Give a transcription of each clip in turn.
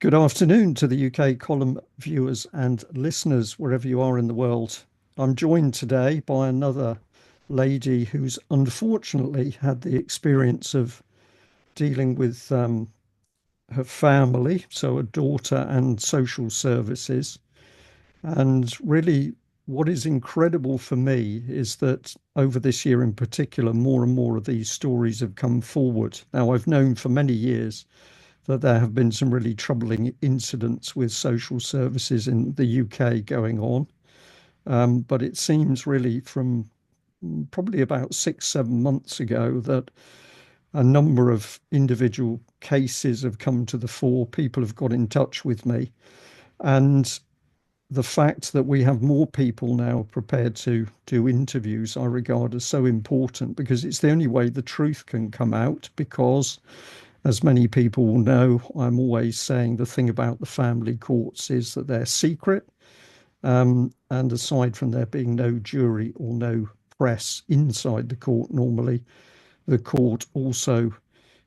Good afternoon to the UK column viewers and listeners, wherever you are in the world. I'm joined today by another lady who's unfortunately had the experience of dealing with her family, so a daughter and social services. And really, what is incredible for me is that over this year in particular, more and more of these stories have come forward. Now, I've known for many years that there have been some really troubling incidents with social services in the UK going on. But it seems really from probably about 6, 7 months ago that a number of individual cases have come to the fore. People have got in touch with me. And the fact that we have more people now prepared to do interviews, I regard as so important because it's the only way the truth can come out. Because as many people will know, I'm always saying the thing about the family courts is that they're secret. And aside from there being no jury or no press inside the court, normally the court also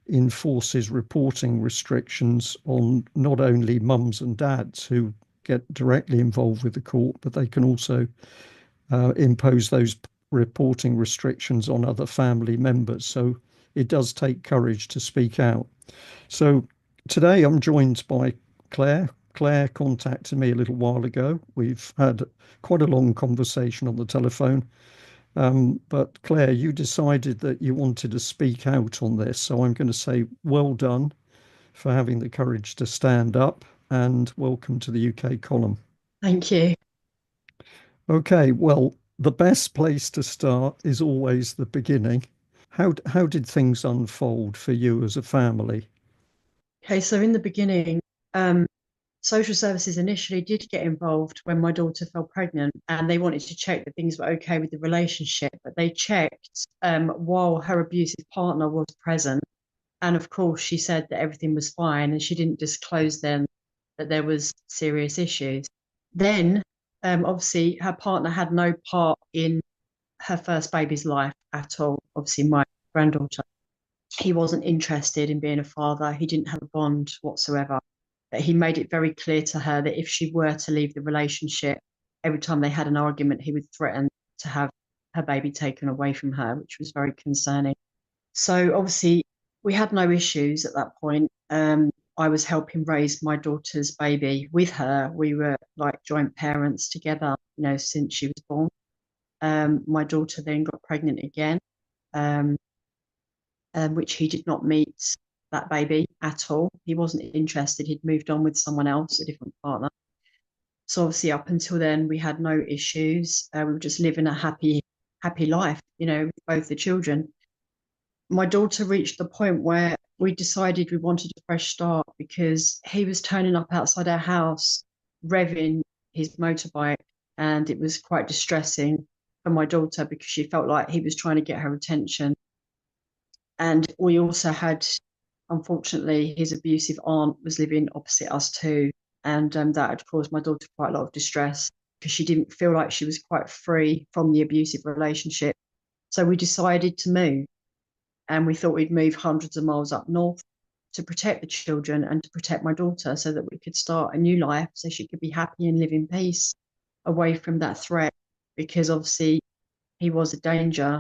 enforces reporting restrictions on not only mums and dads who get directly involved with the court, but they can also impose those reporting restrictions on other family members. So it does take courage to speak out. So today I'm joined by Claire. Claire contacted me a little while ago. We've had quite a long conversation on the telephone. But Claire, you decided that you wanted to speak out on this. So I'm going to say well done for having the courage to stand up and welcome to the UK column. Thank you. Okay, well, the best place to start is always the beginning. How did things unfold for you as a family? Okay, so in the beginning, um, social services initially did get involved when my daughter fell pregnant, and they wanted to check that things were okay with the relationship. But they checked while her abusive partner was present, and of course, she said that everything was fine, and she didn't disclose then that there was serious issues. Then, obviously, her partner had no part in her first baby's life at all. Obviously, my granddaughter. He wasn't interested in being a father. He didn't have a bond whatsoever. But he made it very clear to her that if she were to leave the relationship, every time they had an argument, he would threaten to have her baby taken away from her, which was very concerning. So obviously, we had no issues at that point. I was helping raise my daughter's baby with her. We were like joint parents together, since she was born. My daughter then got pregnant again. Um, which he did not meet that baby at all. He wasn't interested. He'd moved on with someone else, a different partner. So obviously, up until then, we had no issues. We were just living a happy life, with both the children. My daughter reached the point where we decided we wanted a fresh start because he was turning up outside our house, revving his motorbike, and it was quite distressing for my daughter because she felt like he was trying to get her attention. And we also had, unfortunately, his abusive aunt was living opposite us too. And that had caused my daughter quite a lot of distress because she didn't feel like she was quite free from the abusive relationship. So we decided to move, and we thought we'd move hundreds of miles up north to protect the children and to protect my daughter so that we could start a new life so she could be happy and live in peace away from that threat because obviously he was a danger,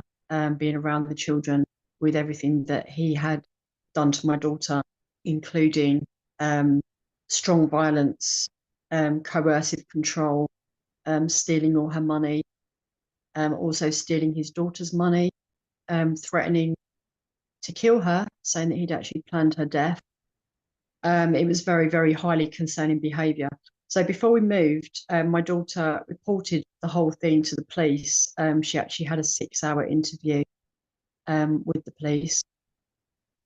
being around the children with everything that he had done to my daughter, including strong violence, coercive control, stealing all her money, also stealing his daughter's money, threatening to kill her, saying that he'd actually planned her death. It was very, very highly concerning behaviour. So before we moved, my daughter reported the whole thing to the police. She actually had a 6 hour interview with the police.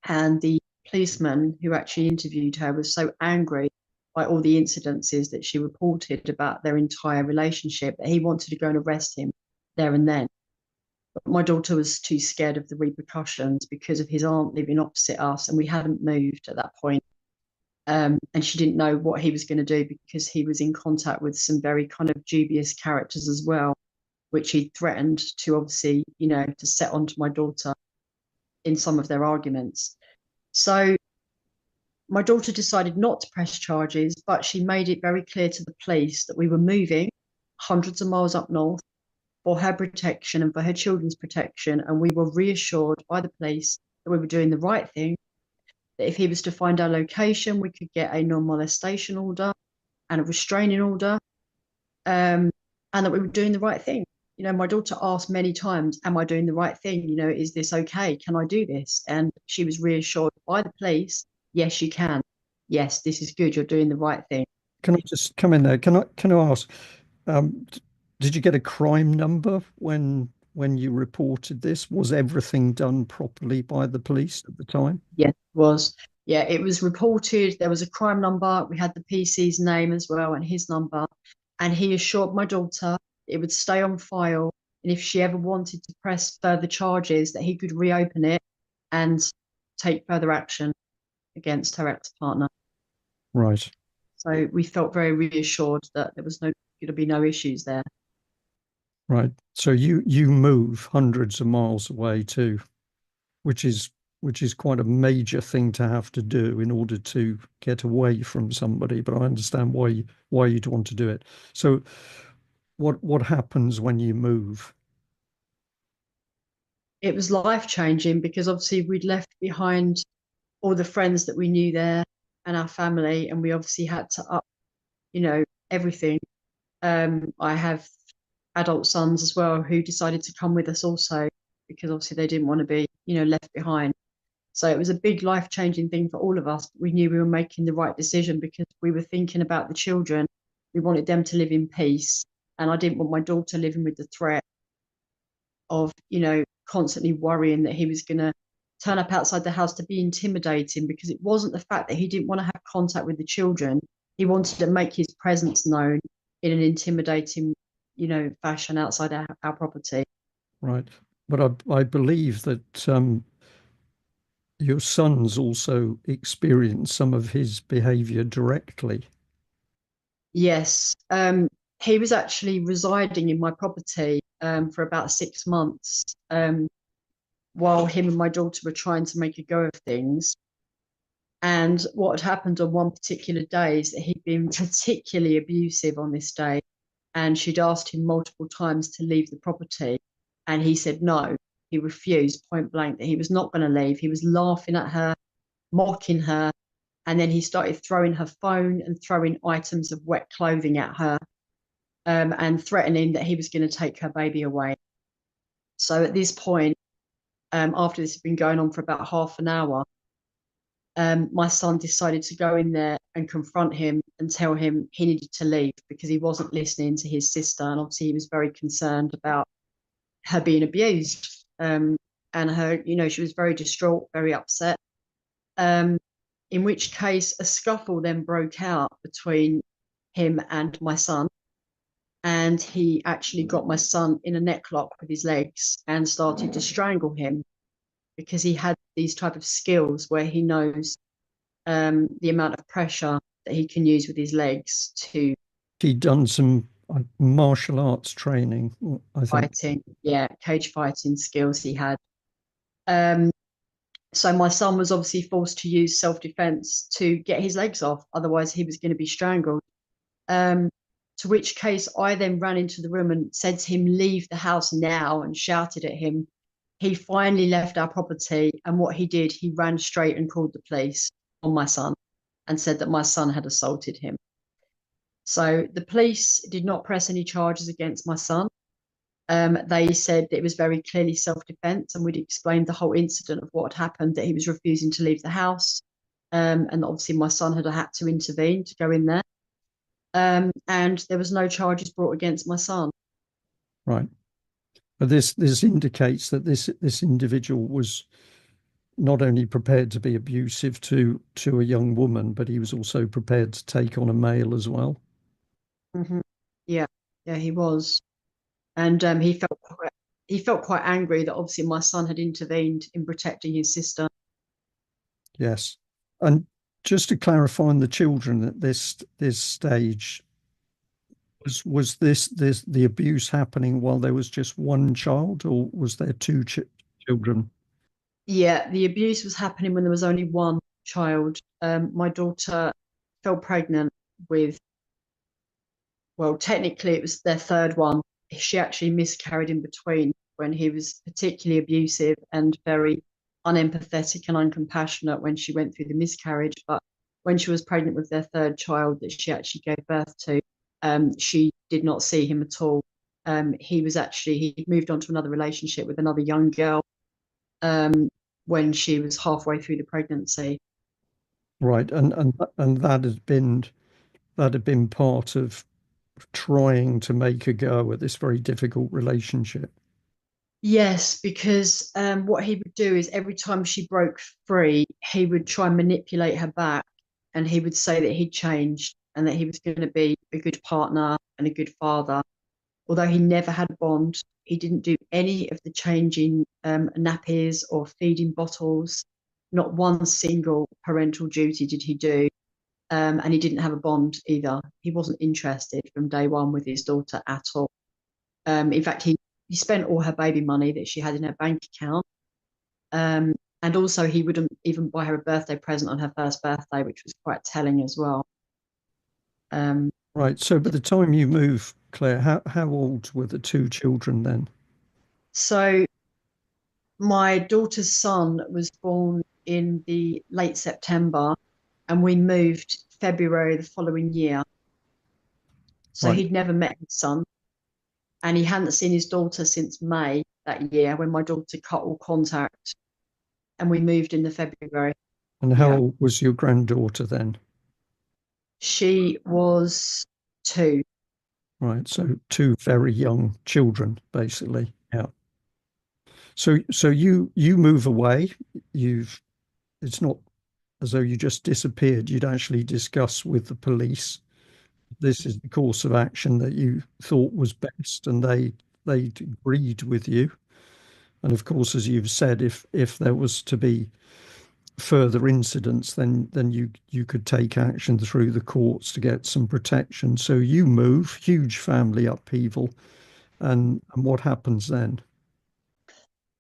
And the policeman who actually interviewed her was so angry by all the incidences that she reported about their entire relationship that he wanted to go and arrest him there and then. But my daughter was too scared of the repercussions because of his aunt living opposite us, and we hadn't moved at that point. And she didn't know what he was going to do because he was in contact with some very kind of dubious characters as well, which he threatened to obviously, to set onto my daughter in some of their arguments. So My daughter decided not to press charges, but she made it very clear to the police that we were moving hundreds of miles up north for her protection and for her children's protection. And we were reassured by the police that we were doing the right thing, that if he was to find our location, we could get a non-molestation order and a restraining order, and that we were doing the right thing. My daughter asked many times, am I doing the right thing? Is this okay? Can I do this? And she was reassured by the police, yes, you can. Yes, this is good. You're doing the right thing. Can I just come in there? Can I ask, did you get a crime number when you reported this? Was everything done properly by the police at the time? Yes, it was. Yeah, it was reported. There was a crime number. We had the PC's name as well and his number. And he assured my daughter it would stay on file. And if she ever wanted to press further charges, that he could reopen it and take further action against her ex-partner. Right, So we felt very reassured that there was no going to be no issues there. right. So you move hundreds of miles away too, which is which is quite a major thing to have to do in order to get away from somebody. But I understand why you'd want to do it. So what happens when you move? It was life changing because obviously we'd left behind all the friends that we knew there and our family, and we obviously had to up, everything. I have adult sons as well who decided to come with us also because obviously they didn't want to be, left behind. So it was a big life changing thing for all of us. We knew we were making the right decision because we were thinking about the children. We wanted them to live in peace. And I didn't want my daughter living with the threat of, constantly worrying that he was going to turn up outside the house to be intimidating, because it wasn't the fact that he didn't want to have contact with the children. He wanted to make his presence known in an intimidating, fashion outside our property. Right. But I believe that your sons also experienced some of his behavior directly. Yes. He was actually residing in my property for about 6 months while him and my daughter were trying to make a go of things. And what had happened on one particular day is that he'd been particularly abusive on this day. And she'd asked him multiple times to leave the property. And he said no. He refused point blank that he was not going to leave. He was laughing at her, mocking her. And then he started throwing her phone and throwing items of wet clothing at her, and threatening that he was going to take her baby away. So at this point, after this had been going on for about half an hour, my son decided to go in there and confront him and tell him he needed to leave because he wasn't listening to his sister. And obviously he was very concerned about her being abused. And her, she was very distraught, very upset. In which case a scuffle then broke out between him and my son. And he actually got my son in a necklock with his legs and started to strangle him because he had these type of skills where he knows the amount of pressure that he can use with his legs to He'd done some martial arts training, I think. fighting, yeah, cage fighting skills he had. Um, so my son was obviously forced to use self-defense to get his legs off, otherwise he was going to be strangled. To which case I then ran into the room and said to him, leave the house now, and shouted at him. He finally left our property, and what he did, he ran straight and called the police on my son and said that my son had assaulted him. So the police did not press any charges against my son. They said that it was very clearly self-defense, and we'd explained the whole incident of what had happened, that he was refusing to leave the house, and obviously my son had to intervene to go in there. And there was no charges brought against my son. Right. But this indicates that this individual was not only prepared to be abusive to a young woman, but he was also prepared to take on a male as well. Mm-hmm. Yeah, yeah, he was, and he felt quite angry that obviously my son had intervened in protecting his sister. Yes. And just to clarify on the children at this stage, was this the abuse happening while there was just one child, or was there two children? Yeah, the abuse was happening when there was only one. child, my daughter fell pregnant with, well, technically it was their third one. She actually miscarried in between when he was particularly abusive and very unempathetic and uncompassionate when she went through the miscarriage. But when she was pregnant with their third child that she actually gave birth to, she did not see him at all. He moved on to another relationship with another young girl um, when she was halfway through the pregnancy. Right, and that had been part of trying to make a go at this very difficult relationship. Yes, because what he would do is every time she broke free, he would try and manipulate her back, and he would say that he'd changed and that he was going to be a good partner and a good father. Although he never had a bond, he didn't do any of the changing nappies or feeding bottles. Not one single parental duty did he do. And he didn't have a bond either. He wasn't interested from day one with his daughter at all. In fact, he spent all her baby money that she had in her bank account. Um, and also, he wouldn't even buy her a birthday present on her first birthday, which was quite telling as well. Um, Right, so by the time you move, Claire, how old were the two children then? so, my daughter's son was born in the late September, and we moved February the following year. So, Right, he'd never met his son, and he hadn't seen his daughter since May that year when my daughter cut all contact, and we moved in the February. and how Yeah. old was your granddaughter then? She was 2. Right, so two very young children, basically. Yeah. So you move away. You've It's not as though you just disappeared. You'd actually discuss with the police this is the course of action that you thought was best, and they agreed with you. And of course, as you've said, if there was to be further incidents, then you could take action through the courts to get some protection. So you move, huge family upheaval, and what happens then?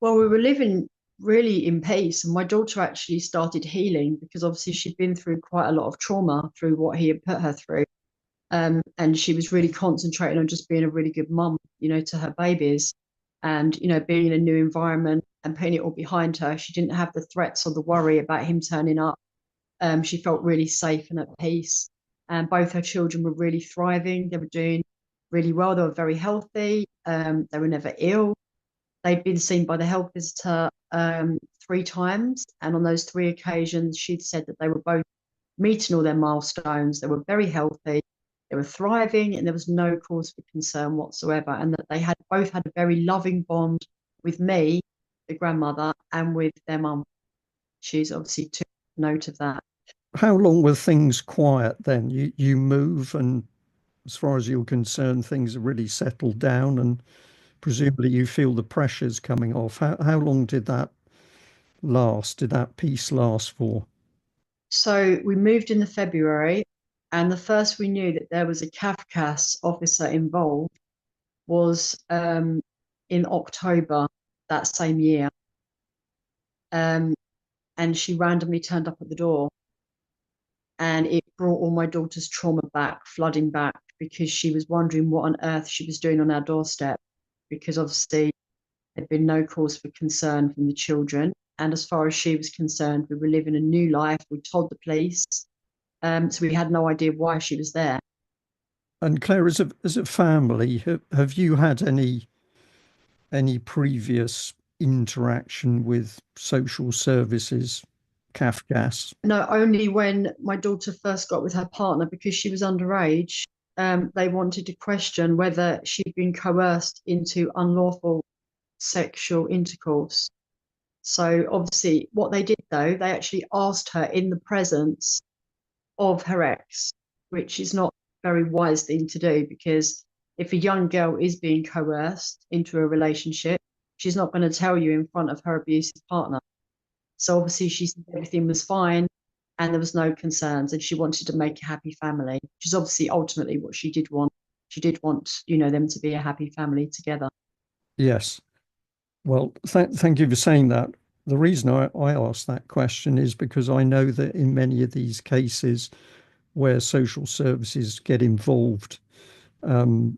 Well, we were living really in peace, and my daughter actually started healing because obviously she'd been through quite a lot of trauma through what he had put her through. And she was really concentrating on just being a really good mum, to her babies and, being in a new environment and putting it all behind her. She didn't have the threats or the worry about him turning up. She felt really safe and at peace. And both her children were really thriving. They were doing really well. They were very healthy. They were never ill. They'd been seen by the health visitor 3 times. And on those 3 occasions, she'd said that they were both meeting all their milestones. They were very healthy. They were thriving, and there was no cause for concern whatsoever. And that they had both had a very loving bond with me, the grandmother, and with their mum. She's obviously took note of that. How long were things quiet then? You move, and as far as you're concerned, things are really settled down, and presumably you feel the pressures coming off. How long did that last? Did that peace last for? So we moved in the February, and the first we knew that there was a CAFCAS officer involved was in October that same year. Um, and she randomly turned up at the door, and it brought all my daughter's trauma back, flooding back, because she was wondering what on earth she was doing on our doorstep, because obviously there'd been no cause for concern from the children. And as far as she was concerned, we were living a new life. We told the police. So we had no idea why she was there. And Claire, as a family, have you had any previous interaction with social services, CAFCAS? No, only when my daughter first got with her partner, because she was underage, they wanted to question whether she'd been coerced into unlawful sexual intercourse. So obviously, what they did though, they actually asked her in the presence of her ex, which is not a very wise thing to do, because if a young girl is being coerced into a relationship, she's not going to tell you in front of her abusive partner. So obviously she said everything was fine and there was no concerns, and she wanted to make a happy family, which is obviously ultimately what she did want. She did want, them to be a happy family together. Yes. Well, thank you for saying that. the reason I asked that question is because I know that in many of these cases where social services get involved um,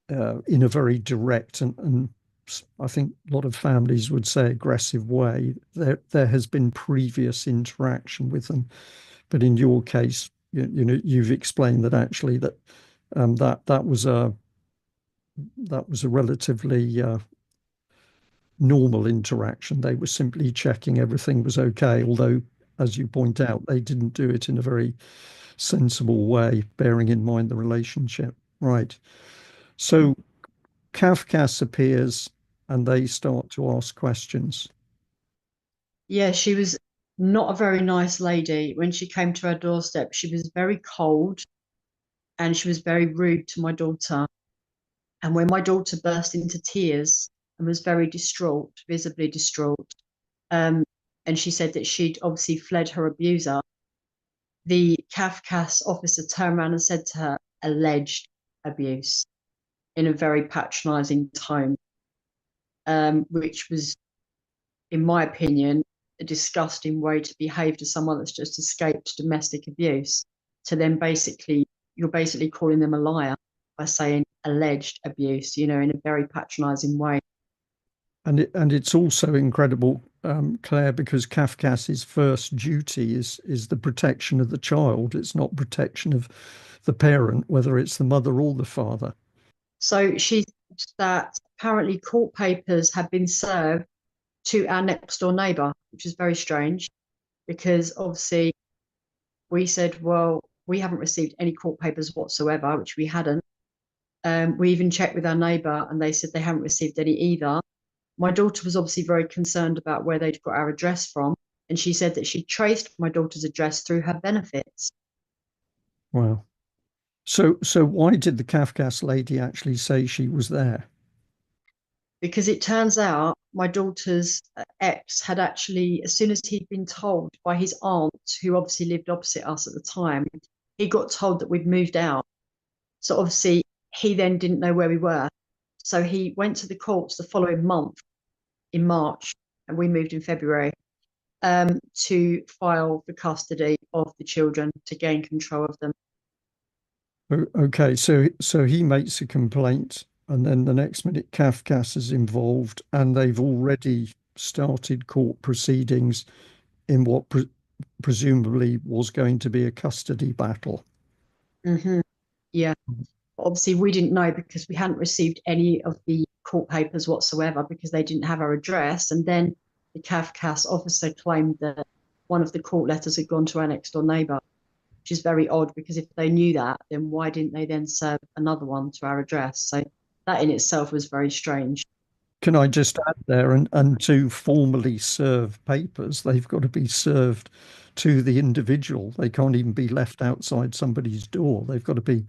in a very direct and I think a lot of families would say aggressive way, there has been previous interaction with them. But in your case, you know, you've explained that actually that was a relatively normal interaction. They were simply checking everything was okay, although, as you point out, they didn't do it in a very sensible way, bearing in mind the relationship. Right. So Kafkas appears and they start to ask questions. Yeah, she was not a very nice lady. When she came to our doorstep, she was very cold and she was very rude to my daughter. And when my daughter burst into tears and was very distraught, visibly distraught, um, and she said that she'd obviously fled her abuser, the Kafkas officer turned around and said to her, alleged abuse, in a very patronizing tone, which was, in my opinion, a disgusting way to behave to someone that's just escaped domestic abuse. To then basically, you're basically calling them a liar by saying alleged abuse, you know, in a very patronizing way. And it's also incredible, Claire, because Kafkas's first duty is the protection of the child. It's not protection of the parent, whether it's the mother or the father. So she said that apparently court papers had been served to our next door neighbour, which is very strange because obviously we said, well, we haven't received any court papers whatsoever, which we hadn't. We even checked with our neighbour and they said they haven't received any either. My daughter was obviously very concerned about where they'd got our address from. And she said that she traced my daughter's address through her benefits. Wow. So why did the Kafkas lady actually say she was there? Because it turns out my daughter's ex had actually, as soon as he'd been told by his aunt, who obviously lived opposite us at the time, he got told that we'd moved out. So obviously he then didn't know where we were. So he went to the courts the following month in March, and we moved in February, to file for custody of the children to gain control of them. Okay, so he makes a complaint, and then the next minute Kafkas is involved, and they've already started court proceedings in what presumably was going to be a custody battle. Mm-hmm. Yeah. Obviously, we didn't know because we hadn't received any of the court papers whatsoever because they didn't have our address. And then the CAFCAS officer claimed that one of the court letters had gone to our next door neighbour, which is very odd because if they knew that, then why didn't they then serve another one to our address? So that in itself was very strange. Can I just add there, and to formally serve papers, they've got to be served to the individual. They can't even be left outside somebody's door. They've got to be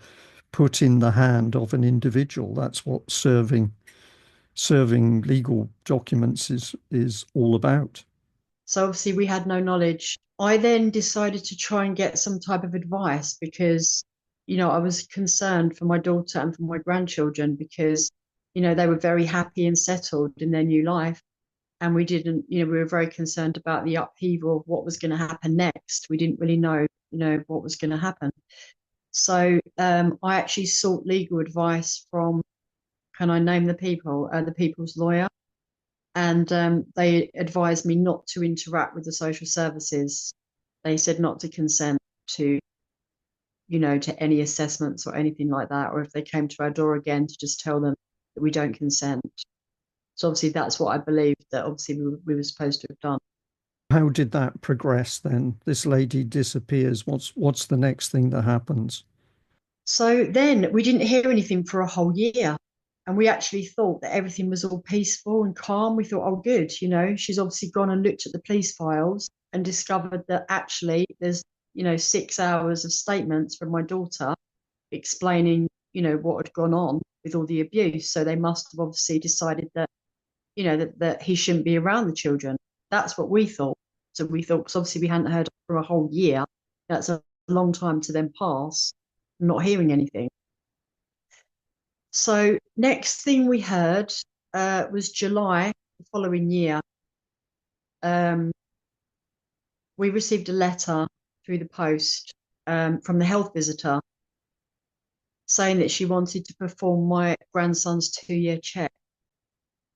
put in the hand of an individual. That's what serving legal documents is all about. So obviously we had no knowledge. I then decided to try and get some type of advice because, you know, I was concerned for my daughter and for my grandchildren because, you know, they were very happy and settled in their new life. And we didn't, you know, we were very concerned about the upheaval of what was going to happen next. We didn't really know, you know, what was going to happen. So I actually sought legal advice from, can I name the people, the people's lawyer? And they advised me not to interact with the social services. They said not to consent to, you know, to any assessments or anything like that, or if they came to our door again, to just tell them that we don't consent. So obviously that's what I believed that obviously we were supposed to have done. How did that progress then? This lady disappears. What's the next thing that happens? So then we didn't hear anything for a whole year. And we actually thought that everything was all peaceful and calm. We thought, oh, good, you know, she's obviously gone and looked at the police files and discovered that actually there's, you know, 6 hours of statements from my daughter explaining, you know, what had gone on with all the abuse. So they must have obviously decided that, you know, that he shouldn't be around the children. That's what we thought. So we thought, because obviously we hadn't heard for a whole year. That's a long time to then pass, not hearing anything. So next thing we heard was July the following year. we received a letter through the post from the health visitor saying that she wanted to perform my grandson's 2-year check.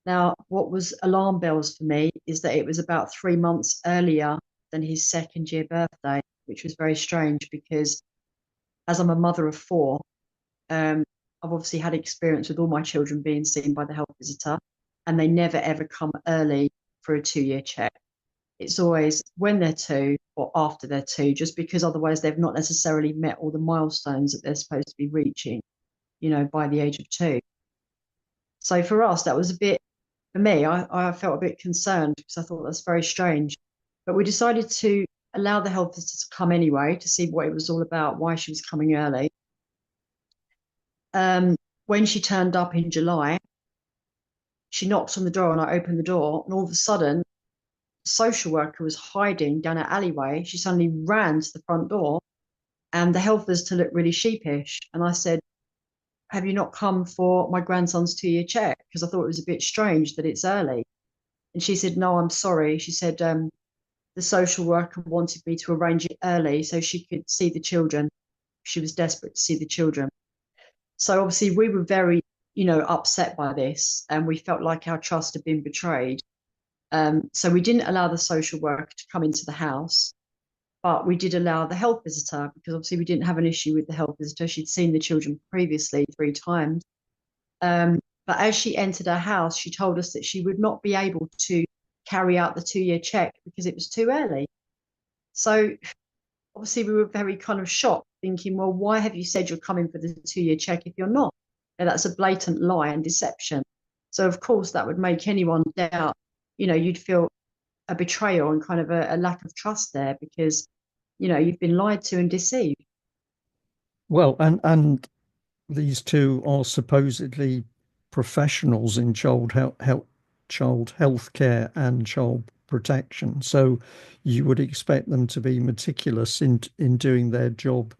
Now, what was alarm bells for me is that it was about 3 months earlier than his 2nd-year birthday, which was very strange because as I'm a mother of 4, I've obviously had experience with all my children being seen by the health visitor, and they never ever come early for a 2-year check. It's always when they're 2 or after they're 2, just because otherwise they've not necessarily met all the milestones that they're supposed to be reaching, by the age of 2. So for us, that was a bit, for me, I felt a bit concerned because I thought that's very strange. But we decided to allow the health visitor to come anyway to see what it was all about, why she was coming early. When she turned up in July, she knocked on the door and I opened the door, and all of a sudden, the social worker was hiding down an alleyway. She suddenly ran to the front door, and the health visitor looked really sheepish. And I said, "Have you not come for my grandson's 2-year check?" Because I thought it was a bit strange that it's early. And she said, "No, I'm sorry." She said, the social worker wanted me to arrange it early so she could see the children. She was desperate to see the children. So obviously we were very, upset by this, and we felt like our trust had been betrayed. So we didn't allow the social worker to come into the house, but we did allow the health visitor because obviously we didn't have an issue with the health visitor. She'd seen the children previously 3 times. But as she entered her house, she told us that she would not be able to carry out the 2-year check because it was too early. So obviously we were very kind of shocked, thinking, well, why have you said you're coming for the 2-year check if you're not? Now, that's a blatant lie and deception. So of course that would make anyone doubt, you'd feel a betrayal and kind of a lack of trust there because, you've been lied to and deceived. Well, and these two are supposedly professionals in child health care and child protection. So you would expect them to be meticulous in doing their job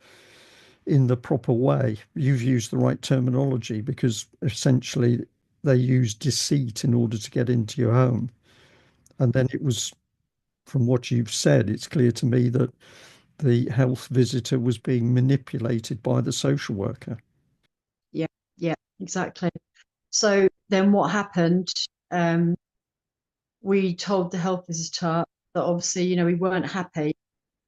in the proper way. You've used the right terminology because essentially they use deceit in order to get into your home. And then it was, from what you've said, it's clear to me that the health visitor was being manipulated by the social worker. Yeah, yeah, exactly. So then what happened? We told the health visitor that obviously, we weren't happy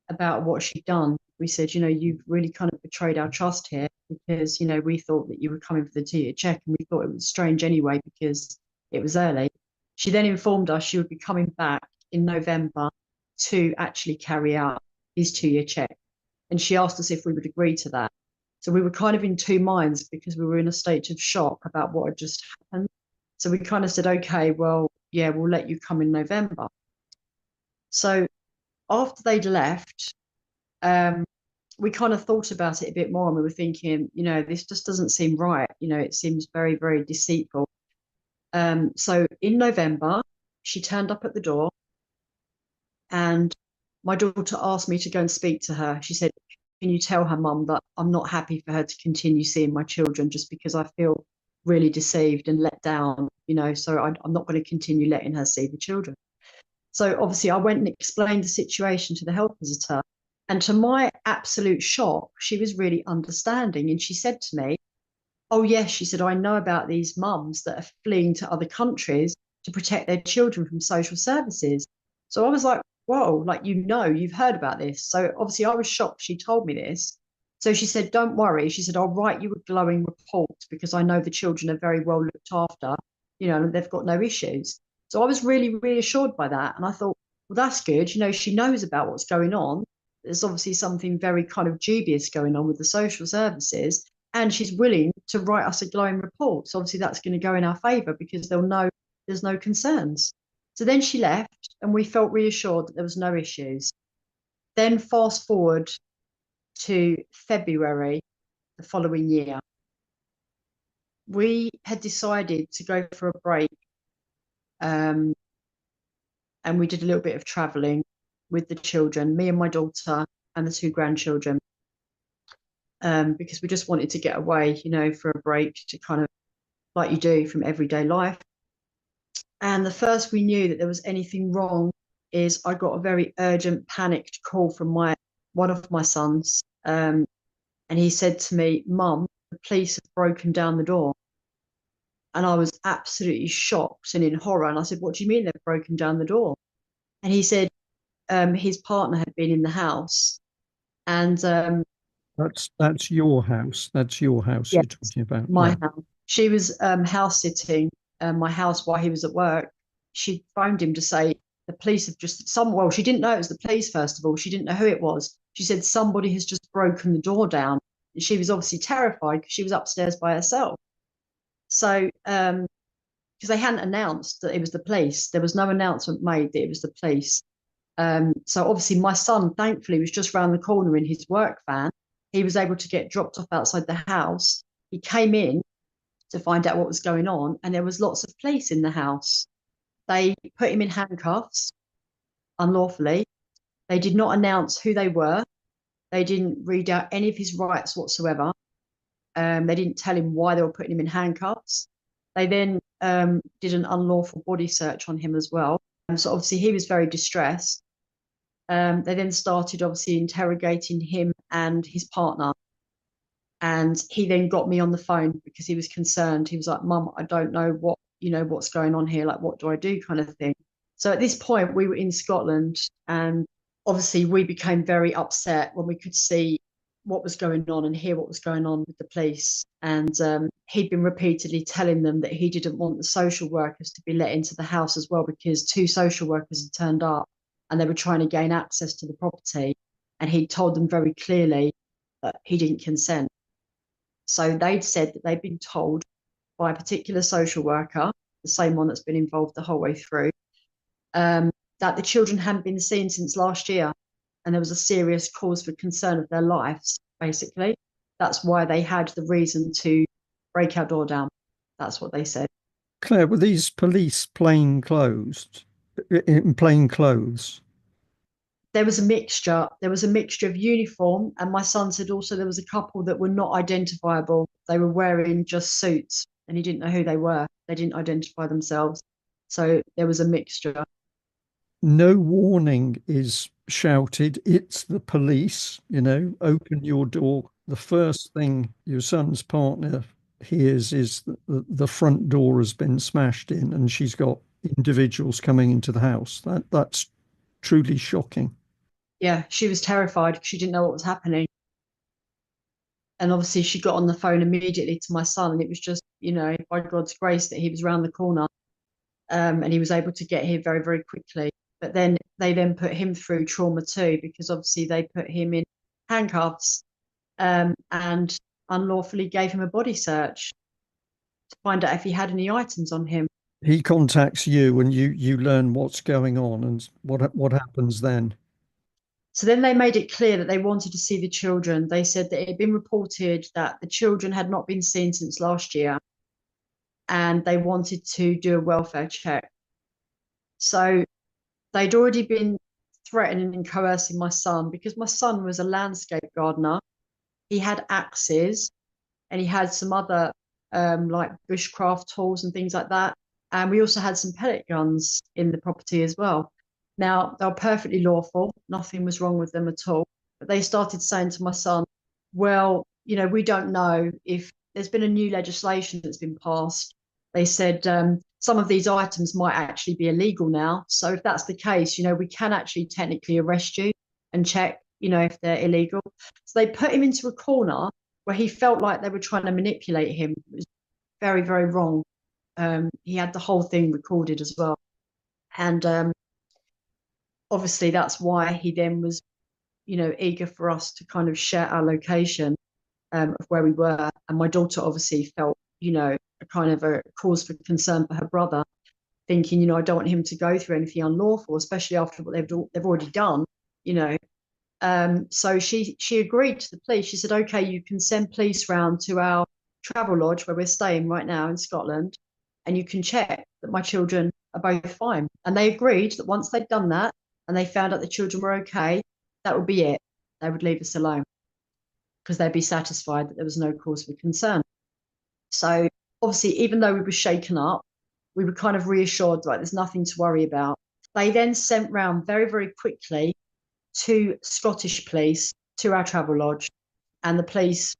about what she'd done. We said, you've really kind of betrayed our trust here because, we thought that you were coming for the 2-year check, and we thought it was strange anyway because it was early. She then informed us she would be coming back in November to actually carry out his 2-year check. And she asked us if we would agree to that. So we were kind of in two minds because we were in a state of shock about what had just happened. So we kind of said, okay, well, yeah, we'll let you come in November. So after they'd left, we kind of thought about it a bit more, and we were thinking, this just doesn't seem right. It seems very, very deceitful. So in November, she turned up at the door, and my daughter asked me to go and speak to her. She said, "Can you tell her mum that I'm not happy for her to continue seeing my children just because I feel really deceived and let down, so I'm not going to continue letting her see the children." So obviously I went and explained the situation to the health visitor. And to my absolute shock, she was really understanding. And she said to me, "Oh, yes," she said, "I know about these mums that are fleeing to other countries to protect their children from social services." So I was like, whoa, like, you've heard about this. So obviously I was shocked she told me this. So she said, "Don't worry." She said, "I'll write you a glowing report because I know the children are very well looked after, and they've got no issues." So I was really reassured by that. And I thought, well, that's good. She knows about what's going on. There's obviously something very kind of dubious going on with the social services. And she's willing to write us a glowing report. So obviously that's going to go in our favour because they'll know there's no concerns. So then she left, and we felt reassured that there was no issues. Then fast forward to February the following year. We had decided to go for a break, and we did a little bit of travelling with the children, me and my daughter and the 2 grandchildren, because we just wanted to get away, for a break to kind of, like you do, from everyday life. And the first we knew that there was anything wrong is I got a very urgent, panicked call from one of my sons, and he said to me, "Mum, the police have broken down the door." And I was absolutely shocked and in horror. And I said, "What do you mean they've broken down the door?" And he said his partner had been in the house, and That's your house. That's your house yes, you're talking about. my Yeah. house. She was house sitting my house while he was at work. She phoned him to say the police have just well, she didn't know it was the police, first of all. She didn't know who it was. She said somebody has just broken the door down. And she was obviously terrified because she was upstairs by herself. So, because they hadn't announced that it was the police, there was no announcement made that it was the police. So obviously my son, thankfully, was just round the corner in his work van. He was able to get dropped off outside the house. He came in to find out what was going on, and there was lots of police in the house. They put him in handcuffs unlawfully. They did not announce who they were. They didn't read out any of his rights whatsoever. They didn't tell him why they were putting him in handcuffs. They then did an unlawful body search on him as well. So obviously he was very distressed. They then started obviously interrogating him and his partner. And he then got me on the phone because he was concerned. He was like, "Mum, I don't know what's going on here. Like, what do I do?" kind of thing. So at this point, we were in Scotland, and obviously we became very upset when we could see what was going on and hear what was going on with the police. And he'd been repeatedly telling them that he didn't want the social workers to be let into the house as well, because two social workers had turned up and they were trying to gain access to the property. And he told them very clearly that he didn't consent. So they'd said that they'd been told by a particular social worker, the same one that's been involved the whole way through, that the children hadn't been seen since last year, and there was a serious cause for concern of their lives, basically. That's why they had the reason to break our door down. That's what they said. Claire, were these police plain clothes? In plain clothes? There was a mixture. There was a mixture of uniform, and my son said also there was a couple that were not identifiable. They were wearing just suits, and he didn't know who they were. They didn't identify themselves. So there was a mixture. No warning is shouted. It's the police, open your door. The first thing your son's partner hears is that the front door has been smashed in and she's got individuals coming into the house. That's truly shocking. Yeah, she was terrified because she didn't know what was happening. And obviously, she got on the phone immediately to my son, and it was just, by God's grace that he was around the corner, and he was able to get here very, very quickly. But then they then put him through trauma too, because obviously they put him in handcuffs, and unlawfully gave him a body search to find out if he had any items on him. He contacts you and you learn what's going on and what happens then. So then they made it clear that they wanted to see the children. They said that it had been reported that the children had not been seen since last year, and they wanted to do a welfare check. So they'd already been threatening and coercing my son, because my son was a landscape gardener. He had axes and he had some other like bushcraft tools and things like that. And we also had some pellet guns in the property as well. Now, they were perfectly lawful. Nothing was wrong with them at all. But they started saying to my son, "Well, we don't know if there's been a new legislation that's been passed." They said some of these items might actually be illegal now. So if that's the case, we can actually technically arrest you and check, if they're illegal. So they put him into a corner where he felt like they were trying to manipulate him. It was very, very wrong. He had the whole thing recorded as well. And obviously that's why he then was, eager for us to kind of share our location of where we were. And my daughter obviously felt, a kind of a cause for concern for her brother, thinking, I don't want him to go through anything unlawful, especially after what they've already done, So she agreed to the police. She said, "Okay, you can send police round to our travel lodge where we're staying right now in Scotland, and you can check that my children are both fine." And they agreed that once they'd done that and they found out the children were okay, that would be it. They would leave us alone because they'd be satisfied that there was no cause for concern. So obviously, even though we were shaken up, we were kind of reassured, like, there's nothing to worry about. They then sent round very, very quickly two Scottish police to our travel lodge, and the police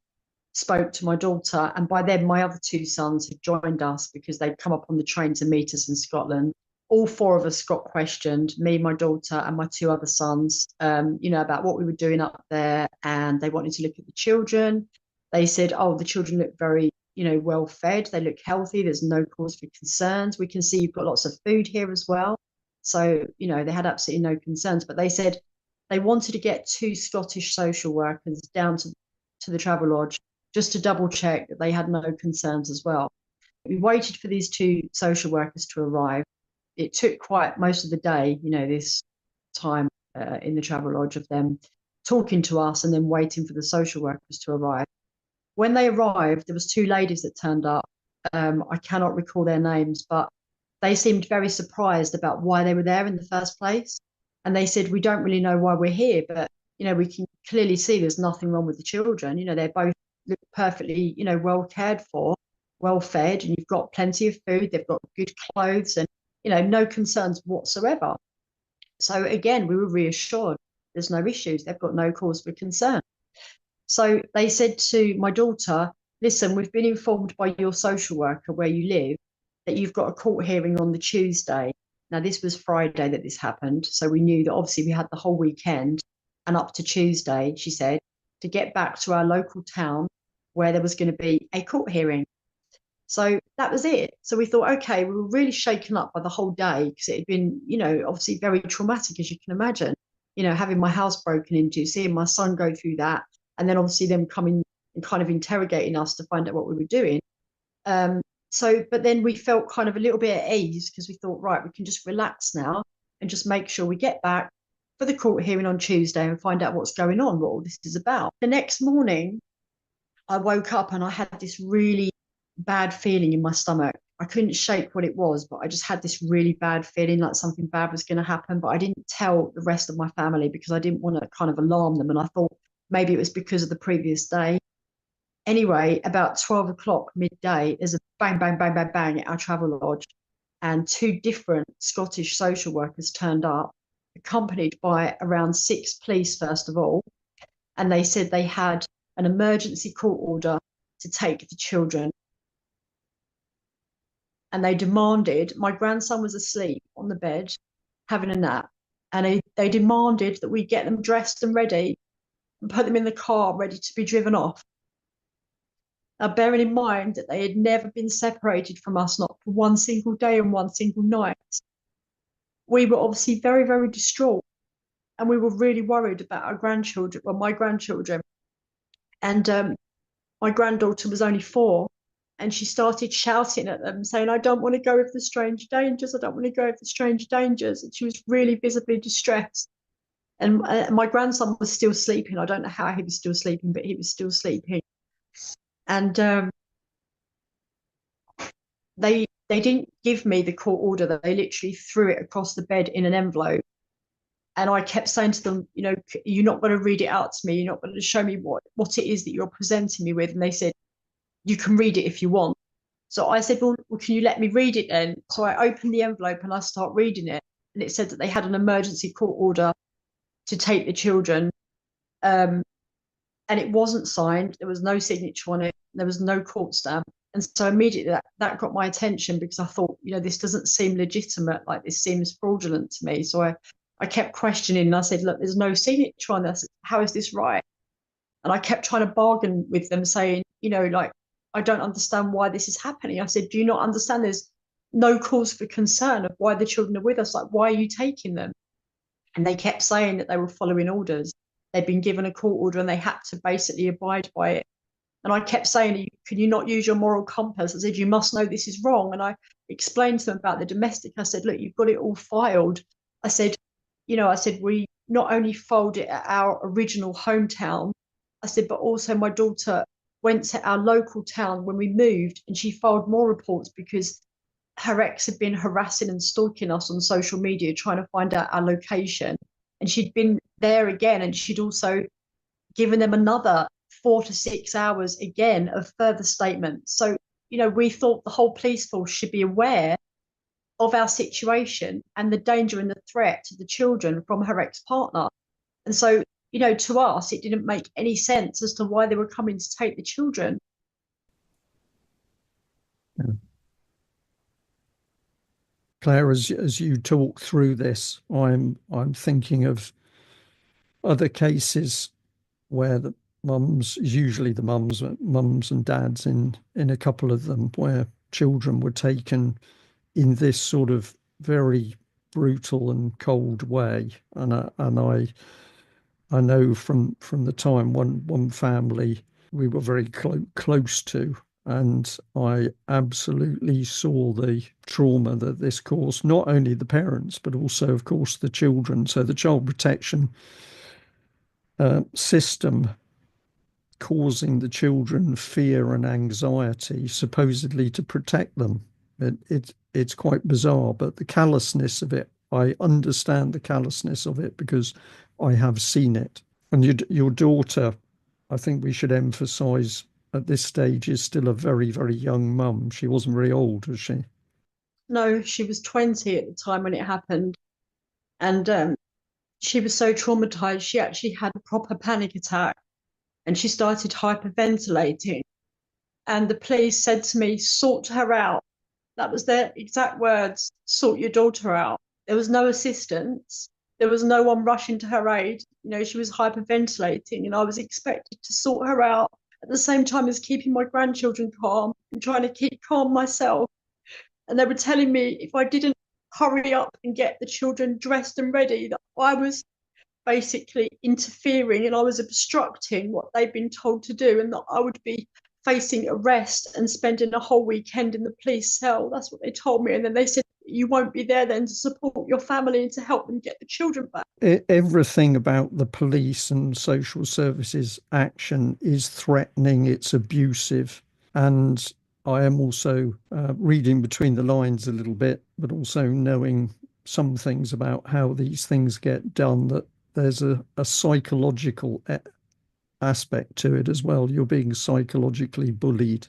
spoke to my daughter. And by then, my other two sons had joined us because they'd come up on the train to meet us in Scotland. All four of us got questioned, me, my daughter, and my two other sons, about what we were doing up there. And they wanted to look at the children. They said, oh, the children look very, well fed. They look healthy. There's no cause for concerns. We can see you've got lots of food here as well. So, they had absolutely no concerns. But they said they wanted to get two Scottish social workers down to the travel lodge just to double check that they had no concerns as well. We waited for these two social workers to arrive. It took quite most of the day, this time in the travel lodge of them talking to us and then waiting for the social workers to arrive. When they arrived, there was two ladies that turned up. I cannot recall their names, but they seemed very surprised about why they were there in the first place. And they said, we don't really know why we're here, but, we can clearly see there's nothing wrong with the children. They're both look perfectly, well cared for, well fed, and you've got plenty of food. They've got good clothes and, no concerns whatsoever. So again, we were reassured there's no issues. They've got no cause for concern. So they said to my daughter, listen, we've been informed by your social worker where you live that you've got a court hearing on the Tuesday. Now, this was Friday that this happened. So we knew that obviously we had the whole weekend and up to Tuesday, she said, to get back to our local town where there was going to be a court hearing. So that was it. So we thought, okay, we were really shaken up by the whole day because it had been, obviously very traumatic, as you can imagine, having my house broken into, seeing my son go through that, and then obviously them coming and kind of interrogating us to find out what we were doing. But then we felt kind of a little bit at ease because we thought, right, we can just relax now and just make sure we get back for the court hearing on Tuesday and find out what's going on, what all this is about. The next morning, I woke up and I had this really bad feeling in my stomach. I couldn't shake what it was, but I just had this really bad feeling like something bad was going to happen. But I didn't tell the rest of my family because I didn't want to kind of alarm them. And I thought maybe it was because of the previous day. Anyway, about 12 o'clock midday, there's a bang, bang, bang, bang, bang at our travel lodge. And two different Scottish social workers turned up, accompanied by around 6 police, first of all. And they said they had an emergency court order to take the children. And they demanded, my grandson was asleep on the bed, having a nap. And they demanded that we get them dressed and ready and put them in the car ready to be driven off. Now, bearing in mind that they had never been separated from us, not for one single day and one single night, we were obviously very, very distraught. And we were really worried about our grandchildren, well, my grandchildren. And my granddaughter was only 4, and she started shouting at them, saying, I don't want to go with the strange dangers. I don't want to go with the strange dangers. And she was really visibly distressed. And my grandson was still sleeping. I don't know how he was still sleeping, but he was still sleeping. And they didn't give me the court order. They literally threw it across the bed in an envelope. And I kept saying to them, you're not going to read it out to me. You're not going to show me what it is that you're presenting me with. And they said, you can read it if you want. So I said, well, can you let me read it then? So I opened the envelope and I start reading it. And it said that they had an emergency court order to take the children. And it wasn't signed. There was no signature on it. There was no court stamp. And so immediately that got my attention because I thought, this doesn't seem legitimate. Like, this seems fraudulent to me. So I kept questioning. And I said, look, there's no signature on this. How is this right? And I kept trying to bargain with them, saying, I don't understand why this is happening. I said, do you not understand there's no cause for concern of why the children are with us? Like, why are you taking them? And they kept saying that they were following orders. They'd been given a court order and they had to basically abide by it. And I kept saying, can you not use your moral compass? I said, you must know this is wrong. And I explained to them about the domestic. I said, look, you've got it all filed. I said, we not only filed it at our original hometown, I said, but also my daughter went to our local town when we moved and she filed more reports because her ex had been harassing and stalking us on social media, trying to find out our location. And she'd been there again, and she'd also given them another 4 to 6 hours again of further statements. So, we thought the whole police force should be aware of our situation and the danger and the threat to the children from her ex-partner. And so, to us, it didn't make any sense as to why they were coming to take the children. Yeah. Claire, as you talk through this, I'm thinking of other cases where the mums, usually the mums and dads in a couple of them, where children were taken in this sort of very brutal and cold way. And I know from the time one family we were very close to, and I absolutely saw the trauma that this caused, not only the parents, but also, of course, the children. So the child protection system causing the children fear and anxiety, supposedly to protect them. It's quite bizarre, but the callousness of it, I understand the callousness of it because I have seen it. And your daughter, I think we should emphasize at this stage, is still a very, very young mum. She wasn't very old, was she? No, she was 20 at the time when it happened. And she was so traumatized, she actually had a proper panic attack and she started hyperventilating. And the police said to me, sort her out. That was their exact words, sort your daughter out. There was no assistance. There was no one rushing to her aid. She was hyperventilating and I was expected to sort her out at the same time as keeping my grandchildren calm and trying to keep calm myself. And they were telling me if I didn't hurry up and get the children dressed and ready, that I was basically interfering and I was obstructing what they'd been told to do, and that I would be facing arrest and spending a whole weekend in the police cell. That's what they told me. And then they said, you won't be there then to support your family and to help them get the children back. Everything about the police and social services action is threatening, it's abusive. And I am also reading between the lines a little bit, but also knowing some things about how these things get done, that there's a psychological aspect to it as well. You're being psychologically bullied.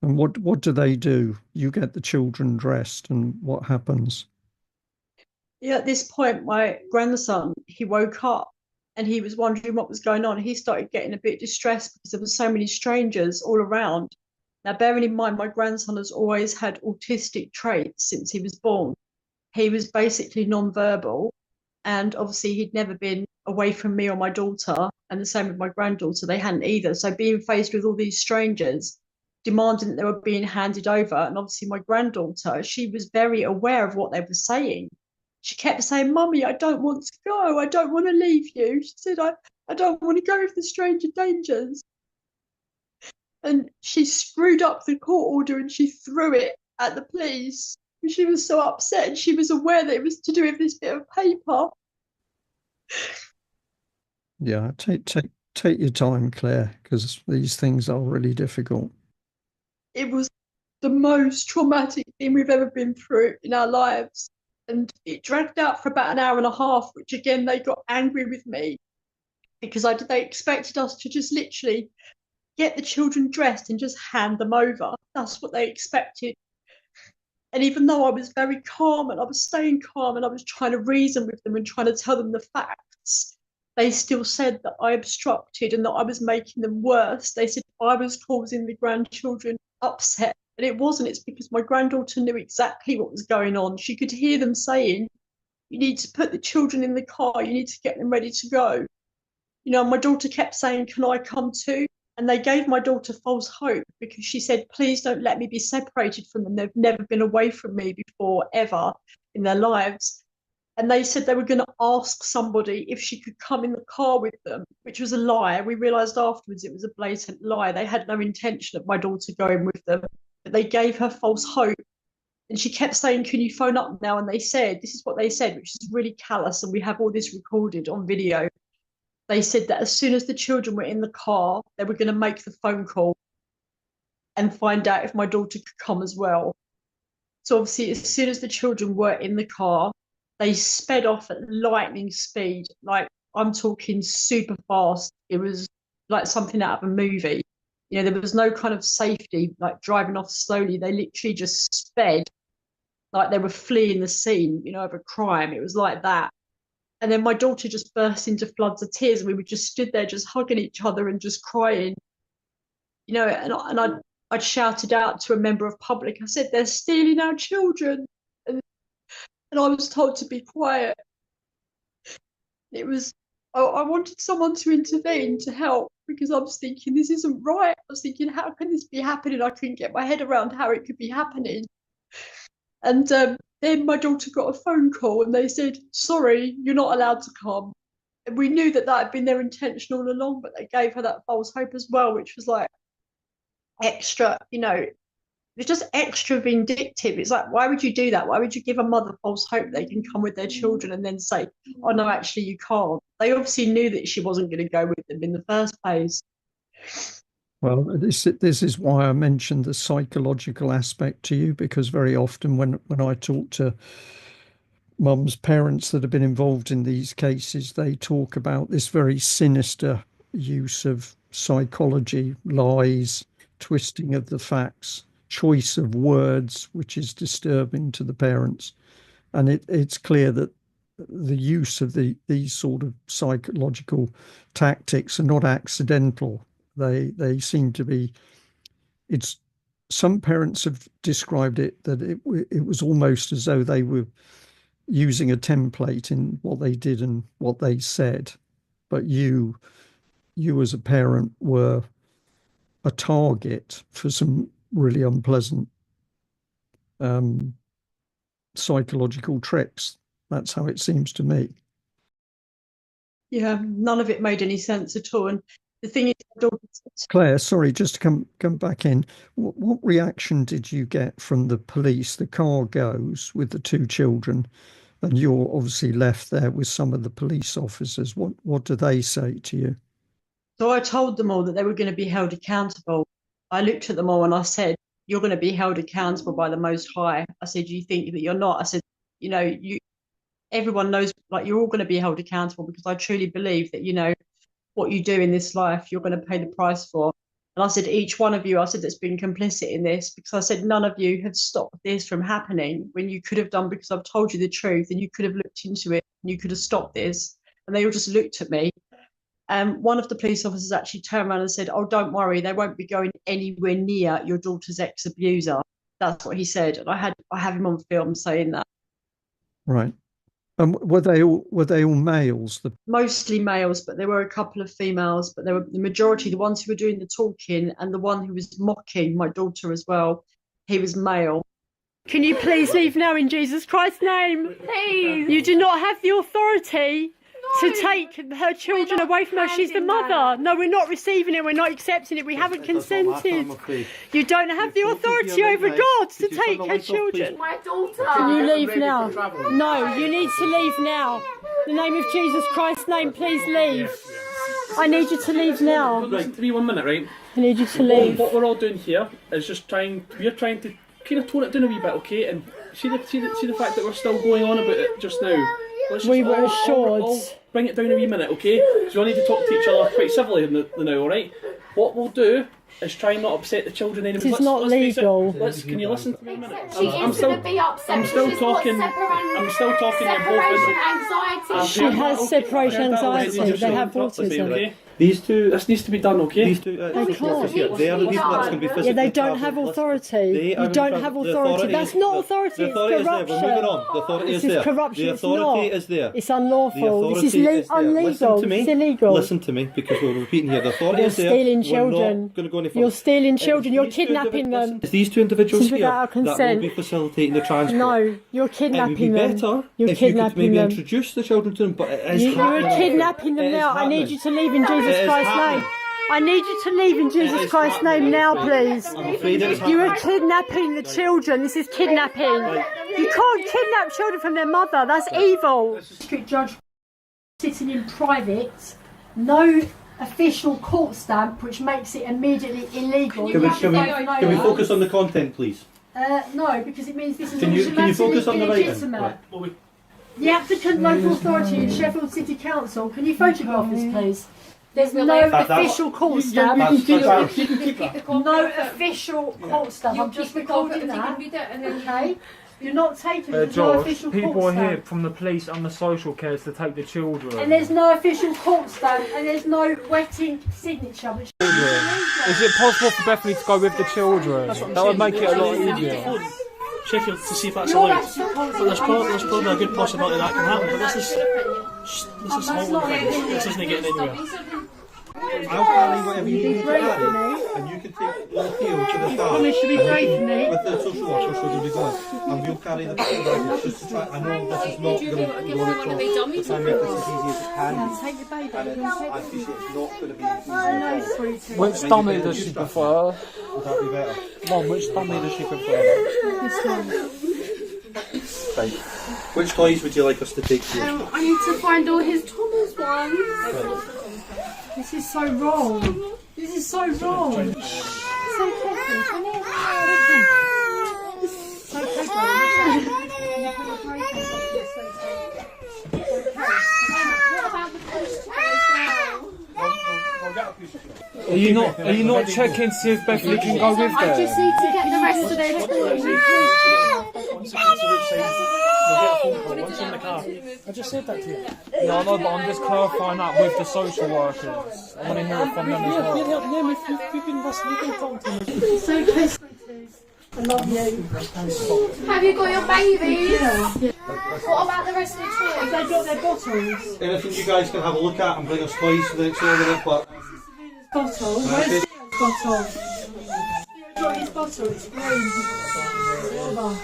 And what do they do? You get the children dressed, and what happens? Yeah, at this point, my grandson, he woke up and he was wondering what was going on. He started getting a bit distressed because there were so many strangers all around. Now, bearing in mind, my grandson has always had autistic traits since he was born. He was basically non-verbal, and obviously he'd never been away from me or my daughter, and the same with my granddaughter, they hadn't either. So being faced with all these strangers demanding that they were being handed over, and obviously my granddaughter, she was very aware of what they were saying. She kept saying, Mummy, I don't want to go, I don't want to leave you. She said, I don't want to go with the stranger dangers. And she screwed up the court order and she threw it at the police. And she was so upset, and she was aware that it was to do with this bit of paper. Yeah, take your time, Claire, because these things are really difficult. It was the most traumatic thing we've ever been through in our lives. And it dragged out for about an hour and a half, which again, they got angry with me because they expected us to just literally get the children dressed and just hand them over. That's what they expected. And even though I was very calm and I was staying calm and I was trying to reason with them and trying to tell them the facts, they still said that I obstructed and that I was making them worse. They said I was causing the grandchildren upset. And it wasn't. It's because my granddaughter knew exactly what was going on. She could hear them saying, you need to put the children in the car. You need to get them ready to go. My daughter kept saying, can I come too? And they gave my daughter false hope because she said, please don't let me be separated from them. They've never been away from me before, ever in their lives. And they said they were going to ask somebody if she could come in the car with them, which was a lie. We realised afterwards it was a blatant lie. They had no intention of my daughter going with them, but they gave her false hope. And she kept saying, can you phone up now? And they said, this is what they said, which is really callous. And we have all this recorded on video. They said that as soon as the children were in the car, they were going to make the phone call and find out if my daughter could come as well. So obviously, as soon as the children were in the car, they sped off at lightning speed. Like, I'm talking super fast. It was like something out of a movie. There was no kind of safety, like driving off slowly. They literally just sped like they were fleeing the scene, you know, of a crime. It was like that. And then my daughter just burst into floods of tears, and we were just stood there just hugging each other and just crying, you know. I'd shouted out to a member of public. I said, "They're stealing our children," and I was told to be quiet. It was, I wanted someone to intervene to help, because I was thinking, this isn't right. I was thinking, how can this be happening? I couldn't get my head around how it could be happening. And then my daughter got a phone call and they said, sorry, you're not allowed to come. And we knew that had been their intention all along, but they gave her that false hope as well, which was like extra, you know, it's just extra vindictive. It's like, why would you do that? Why would you give a mother false hope they can come with their children and then say, oh no, actually you can't? They obviously knew that she wasn't going to go with them in the first place. Well, this is why I mentioned the psychological aspect to you, because very often when I talk to mums, parents that have been involved in these cases, they talk about this very sinister use of psychology, lies, twisting of the facts, choice of words, which is disturbing to the parents. And it's clear that the use of these sort of psychological tactics are not accidental. They seem to be. It's some parents have described it that it was almost as though they were using a template in what they did and what they said, but you as a parent were a target for some really unpleasant psychological tricks. That's how it seems to me. Yeah, none of it made any sense at all. And the thing is, Claire, sorry, just to come back in. What reaction did you get from the police? The car goes with the two children, and you're obviously left there with some of the police officers. What do they say to you? So I told them all that they were going to be held accountable. I looked at them all and I said, you're going to be held accountable by the Most High. I said, you think that you're not? I said, you know, everyone knows, like, you're all going to be held accountable, because I truly believe that, you know, what you do in this life, you're going to pay the price for. And I said, each one of you, I said, that's been complicit in this, because I said, none of you have stopped this from happening when you could have done, because I've told you the truth and you could have looked into it and you could have stopped this. And they all just looked at me. One of the police officers actually turned around and said, oh, don't worry, they won't be going anywhere near your daughter's ex-abuser. That's what he said. And I have him on film saying that. Right. Were they all males? Mostly males, but there were a couple of females, but they were the majority, the ones who were doing the talking, and the one who was mocking my daughter as well, he was male. Can you please leave now in Jesus Christ's name? Please. You do not have the authority to take her children away from her. She's the mother. No, we're not receiving it. We're not accepting it. We haven't consented. You don't have the authority over God to take her children. My daughter. Can you leave now? No, you need to leave now. In the name of Jesus Christ's name, please leave. I need you to leave now. Right, give me 1 minute, right? I need you to leave. What we're all doing here is just we're trying to kind of tone it down a wee bit, okay? And see the fact that we're still going on about it just now. We were assured. Bring it down a wee minute, okay? So we need to talk to each other quite civilly now, alright? What we'll do is try and not upset the children anymore. It's not legal. Can you listen to me a minute? I'm still talking. I'm still talking. Separation anxiety. She has separation anxiety. They have autism. Okay? These two, this needs to be done, okay? These two officers here, they are the people that's going to be physically. Yeah, they don't have authority. You don't have authority. That's not authority. It's corruption. We're moving on. The authority is there. This is corruption. The authority is there. It's unlawful. This is illegal. Listen to me. It's illegal. Listen to me, because we're repeating here. The authority is there. You're stealing children. We're not going to go any further. You're stealing children. You're kidnapping them. It's these two individuals here without that consent. will be facilitating the transport. No, you're kidnapping them. It would be better You're if you could kidnapping maybe them. introduce the children to them, but it is You're happening. kidnapping them It is now. I need happening. you to leave in Jesus It is Christ's happening. name. I need you to leave in Jesus Christ's name now, please. I'm afraid it is You are happening. kidnapping the children. This is kidnapping. You can't kidnap children from their mother. That's evil. District judge sitting in private, no official court stamp, which makes it immediately illegal. Can we focus on the content, please? No, because it means this is Can you focus on the writing? Right. The applicant local authority in Sheffield City Council. Can you photograph this, please? There's no official court stamp. No official court stamp. I'm just recording that. Okay. You're not taking it. There's no Josh, official people court are here stand. from the police and the social cares to take the children. And there's no official court stand, and there's no wetting signature. Which Is it possible for Bethany to go with the children? That would make it a lot easier. Sheffield to see if that's allowed. But there's probably a good possibility that can happen. But this is this isn't getting anywhere. I'll carry whatever you need to carry, and you can take the appeal to the staff. promise to be brave for me. With the social worker, so they'll be going. And we'll carry the baggage just to try. I know this is not going to go on at all. We're trying to make this as easy as it can. Take the baby. And I appreciate it's not going to be easy. No, sweetie. Which dummy does she prefer? Would that be better? Mom, which dummy does she prefer? This one. Right. Which toys would you like us to take to you? I need to find all his Thomas ones. This is so wrong. This is so wrong. So careful. Come here. So careful. What about the post Are you not checking to see if Bethany can go with I them? just need to get the rest of their toys. Once it gets to the outside, you'll get a phone call. Once in the car. I just said that to you. No, I know, but I'm just clarifying that with the social workers. I want to hear it from them as well. You're helping them if you've been talking to them. So careful. I love you. Have you got your babies? What about the rest of the toys? They got their bottles. Anything you guys can have a look at and bring us toys for the next over there, but Bottle. Where's Theo's bottle? Theo's got his bottle. It's green. Silver.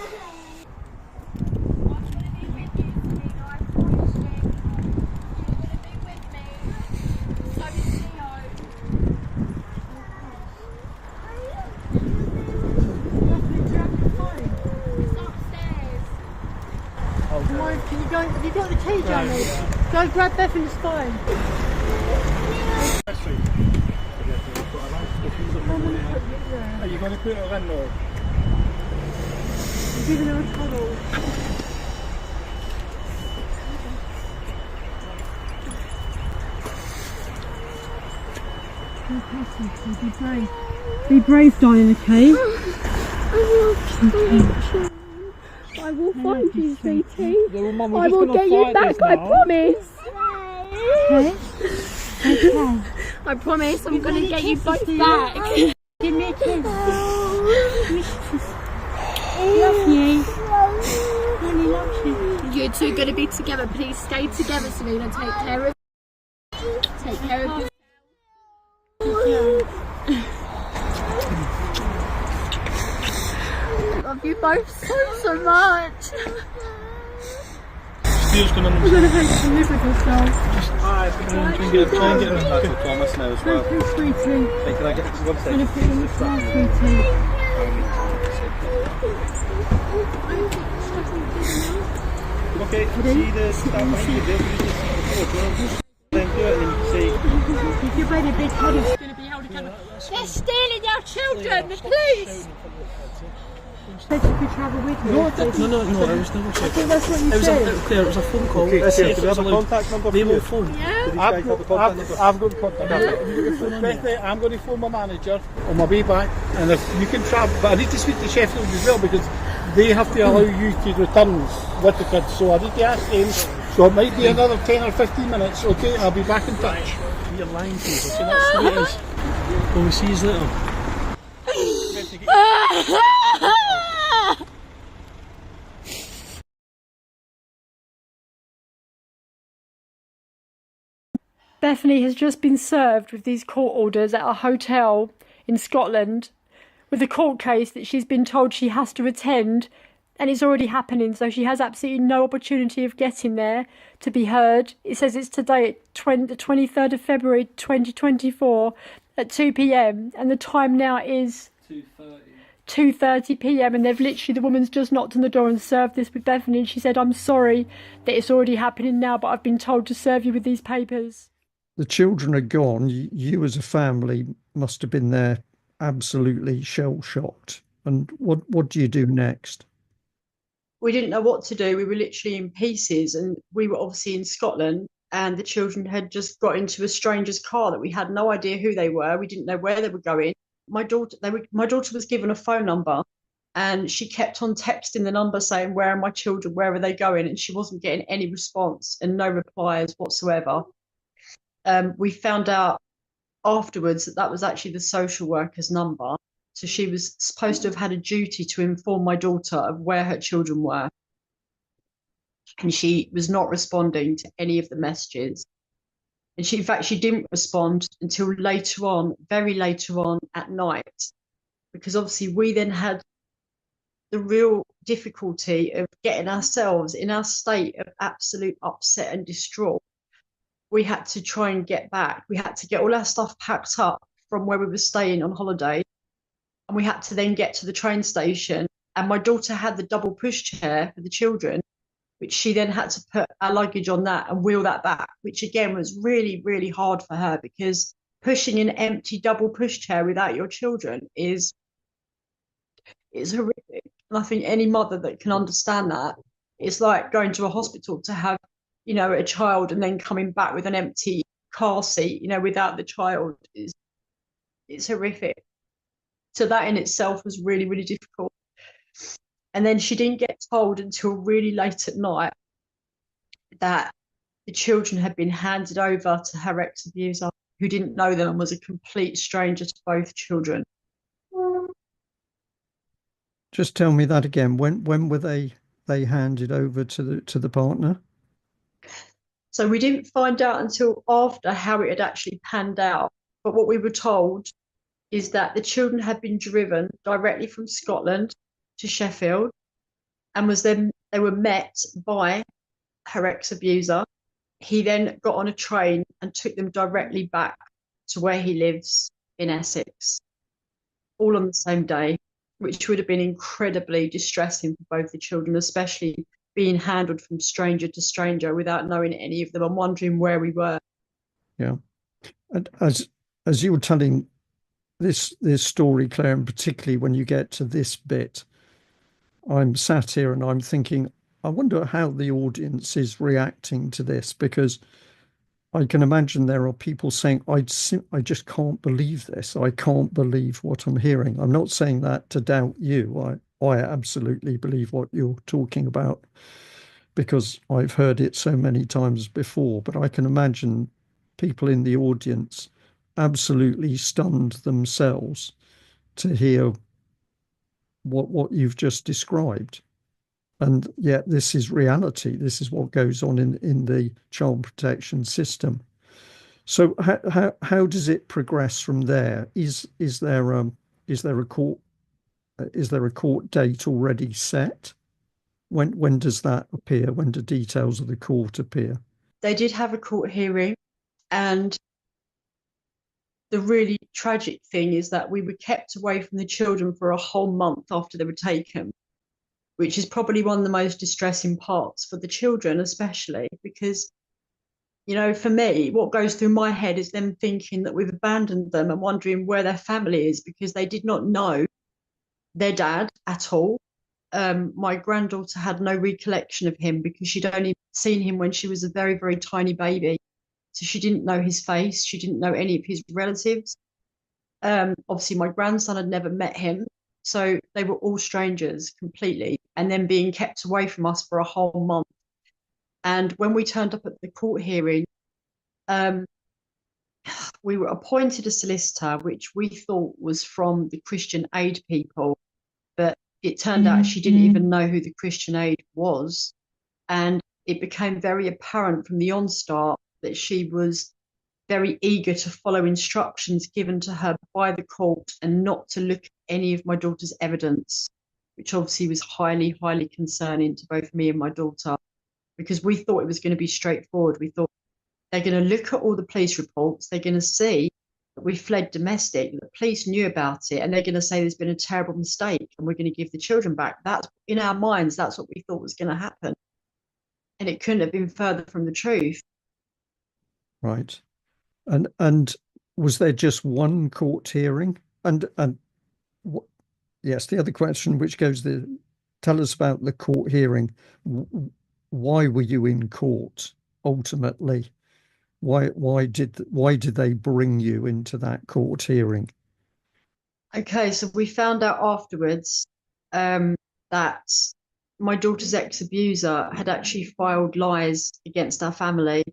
Can you go? Have you got the key, Jamie? Go grab Bethany's phone. Are you going to put it in there? I'm giving her a cuddle. Be brave. Be brave, darling, okay? I will find you, sweetie. Yeah, Mum, I will get you back, I promise. Okay. Okay. I promise I'm going to get you both back. Give me a kiss. Love you. Mommy loves you. You two are going to be together. Please stay together, Selena. Take care of you. I love you both so much. Steve's going to We're going to have to live with ourselves. try and get him back to Thomas now as well. Okay, sweetie. Hey, can I get one I'm going second? to put you in the car, sweetie. Okay, see the stuff I need to do. Then do it and say, If you're being a big head, it's Going to be held accountable. They're stealing our children, the police. said you could travel with me. No, I was double I checking. think that's what you It was said. Claire, it was a phone call. okay, Let's see if do it we was have a allowed. contact number for They you? will phone. Do Yeah. these guys have the contact number? I've got contact number. Bethany, I'm going to phone my manager on my way back, and if you can travel, but I need to speak to Sheffield as well because they have to allow you to return with the kids, so I need to ask them. So it might be another 10 or 15 minutes, okay? I'll be back in touch. You're lying to us. Okay, that's the way it is. Well, we see you later. Bethany has just been served with these court orders at a hotel in Scotland with a court case that she's been told she has to attend, and it's already happening, so she has absolutely no opportunity of getting there to be heard. It says it's today, the 23rd of February 2024 at 2 p.m, and the time now is 2:30 p.m, and they've literally, the woman's just knocked on the door and served this with Bethany, and she said, "I'm sorry that it's already happening now, but I've been told to serve you with these papers." The children are gone. You as a family must have been there absolutely shell-shocked. And what do you do next? We didn't know what to do. We were literally in pieces, and we were obviously in Scotland, and the children had just got into a stranger's car that we had no idea who they were. We didn't know where they were going. My daughter was given a phone number And she kept on texting the number saying, "Where are my children? Where are they going?" And she wasn't getting any response and no replies whatsoever. We found out afterwards that that was actually the social worker's number. So she was supposed to have had a duty to inform my daughter of where her children were. And she was not responding to any of the messages. And she, in fact, she didn't respond until later on, very later on at night, because obviously we then had the real difficulty of getting ourselves in our state of absolute upset and distraught. We had to try and get back. We had to get all our stuff packed up from where we were staying on holiday. And we had to then get to the train station. And my daughter had the double pushchair for the children, which she then had to put our luggage on that and wheel that back, which again was really, really hard for her, because pushing an empty double pushchair without your children is horrific. And I think any mother that can understand that, it's like going to a hospital to have, you know, a child and then coming back with an empty car seat, you know, without the child, it's horrific. So that in itself was really, really difficult. And then she didn't get told until really late at night that the children had been handed over to her ex-abuser, who didn't know them and was a complete stranger to both children. Just tell me that again. When were they handed over to the partner? So we didn't find out until after how it had actually panned out. But what we were told is that the children had been driven directly from Scotland to Sheffield, and they were met by her ex-abuser. He then got on a train and took them directly back to where he lives in Essex, all on the same day, which would have been incredibly distressing for both the children, especially being handled from stranger to stranger without knowing any of them and wondering where we were. Yeah. And as you were telling this story, Claire, and particularly when you get to this bit, I'm sat here and I'm thinking, I wonder how the audience is reacting to this, because I can imagine there are people saying, I just can't believe this. I can't believe what I'm hearing. I'm not saying that to doubt you. I absolutely believe what you're talking about, because I've heard it so many times before. But I can imagine people in the audience absolutely stunned themselves to hear what you've just described. And yet this is reality. This is what goes on in the child protection system. So how does it progress from there? Is there a court date already set? When does that appear? When do details of the court appear? They did have a court hearing, and the really tragic thing is that we were kept away from the children for a whole month after they were taken, which is probably one of the most distressing parts for the children, especially because, you know, for me, what goes through my head is them thinking that we've abandoned them and wondering where their family is, because they did not know their dad at all. My granddaughter had no recollection of him because she'd only seen him when she was a very, very tiny baby. So she didn't know his face. She didn't know any of his relatives. Obviously, my grandson had never met him. So they were all strangers completely, and then being kept away from us for a whole month. And when we turned up at the court hearing, we were appointed a solicitor, which we thought was from the Christian Aid people, but it turned out she didn't even know who the Christian Aid was. And it became very apparent from the onstart that she was very eager to follow instructions given to her by the court and not to look at any of my daughter's evidence, which obviously was highly, highly concerning to both me and my daughter, because we thought it was going to be straightforward. We thought they're going to look at all the police reports, they're going to see that we fled domestic, the police knew about it, and they're going to say there's been a terrible mistake and we're going to give the children back. That's in our minds, that's what we thought was going to happen. And it couldn't have been further from the truth. Right. And was there just one court hearing? And yes, the other question, which goes tell us about the court hearing. Why were you in court ultimately? Why did they bring you into that court hearing? Okay, so we found out afterwards that my daughter's ex-abuser had actually filed lies against our family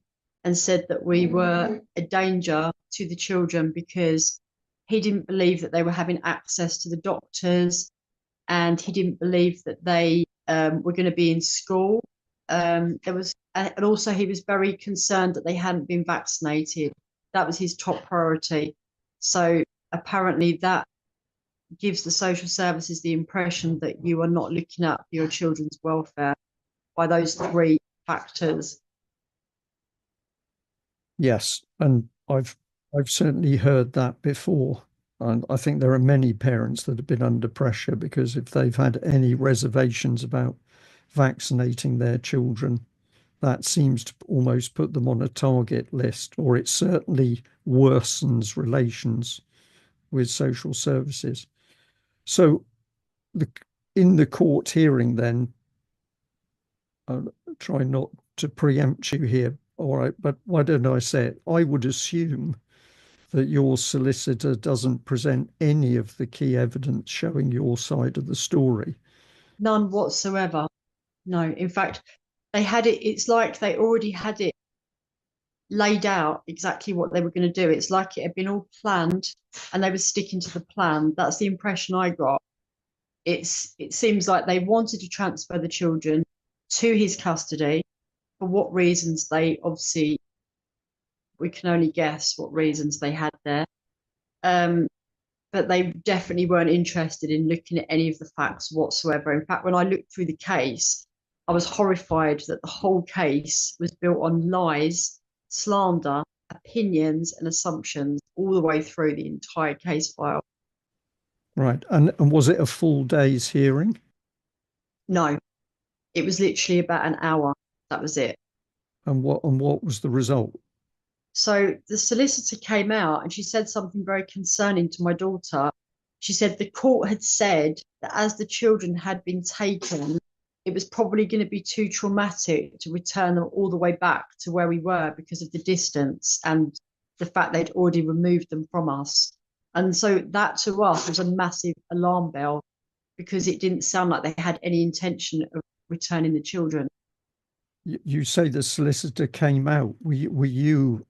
and said that we were a danger to the children because he didn't believe that they were having access to the doctors, and he didn't believe that they were going to be in school. And also he was very concerned that they hadn't been vaccinated. That was his top priority. So apparently that gives the social services the impression that you are not looking at your children's welfare by those three factors. Yes, and I've certainly heard that before. And I think there are many parents that have been under pressure because if they've had any reservations about vaccinating their children, that seems to almost put them on a target list, or it certainly worsens relations with social services. So in the court hearing then, I'll try not to preempt you here, all right, but why don't I say it? I would assume that your solicitor doesn't present any of the key evidence showing your side of the story. None whatsoever. No, in fact, they had it, it's like they already had it laid out exactly what they were going to do. It's like it had been all planned and they were sticking to the plan. That's the impression I got. It seems like they wanted to transfer the children to his custody. For what reasons, they obviously, we can only guess what reasons they had there. But they definitely weren't interested in looking at any of the facts whatsoever. In fact, when I looked through the case, I was horrified that the whole case was built on lies, slander, opinions, and assumptions all the way through the entire case file. Right. And was it a full day's hearing? No, it was literally about an hour. That was it. And what was the result? So the solicitor came out and she said something very concerning to my daughter. She said the court had said that as the children had been taken, it was probably going to be too traumatic to return them all the way back to where we were because of the distance and the fact they'd already removed them from us. And so that to us was a massive alarm bell because it didn't sound like they had any intention of returning the children. You say the solicitor came out. Were you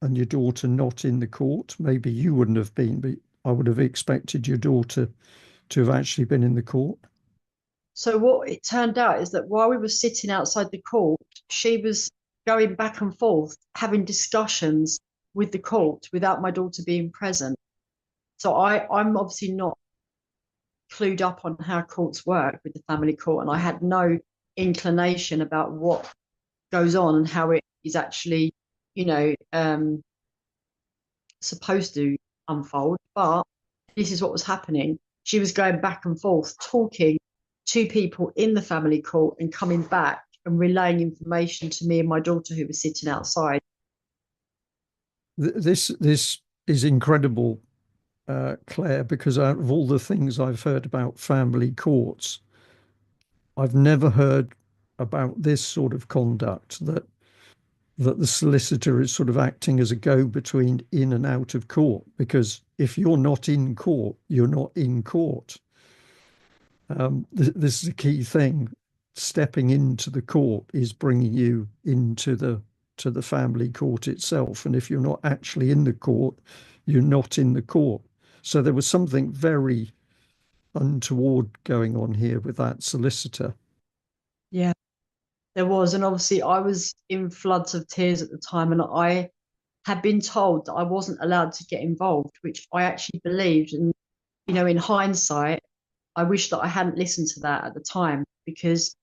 and your daughter not in the court? Maybe you wouldn't have been, but I would have expected your daughter to have actually been in the court. So what it turned out is that while we were sitting outside the court, she was going back and forth, having discussions with the court without my daughter being present. So I'm obviously not clued up on how courts work with the family court, and I had no inclination about what goes on and how it is actually, supposed to unfold. But this is what was happening. She was going back and forth, talking to people in the family court and coming back and relaying information to me and my daughter who was sitting outside. This is incredible, Claire, because out of all the things I've heard about family courts, I've never heard about this sort of conduct, that the solicitor is sort of acting as a go-between in and out of court, because if you're not in court, you're not in court. This is a key thing. Stepping into the court is bringing you into the family court itself. And if you're not actually in the court, you're not in the court. So there was something very untoward going on here with that solicitor. Yeah, there was. And obviously I was in floods of tears at the time, and I had been told that I wasn't allowed to get involved, which I actually believed. And, in hindsight, I wish that I hadn't listened to that at the time because,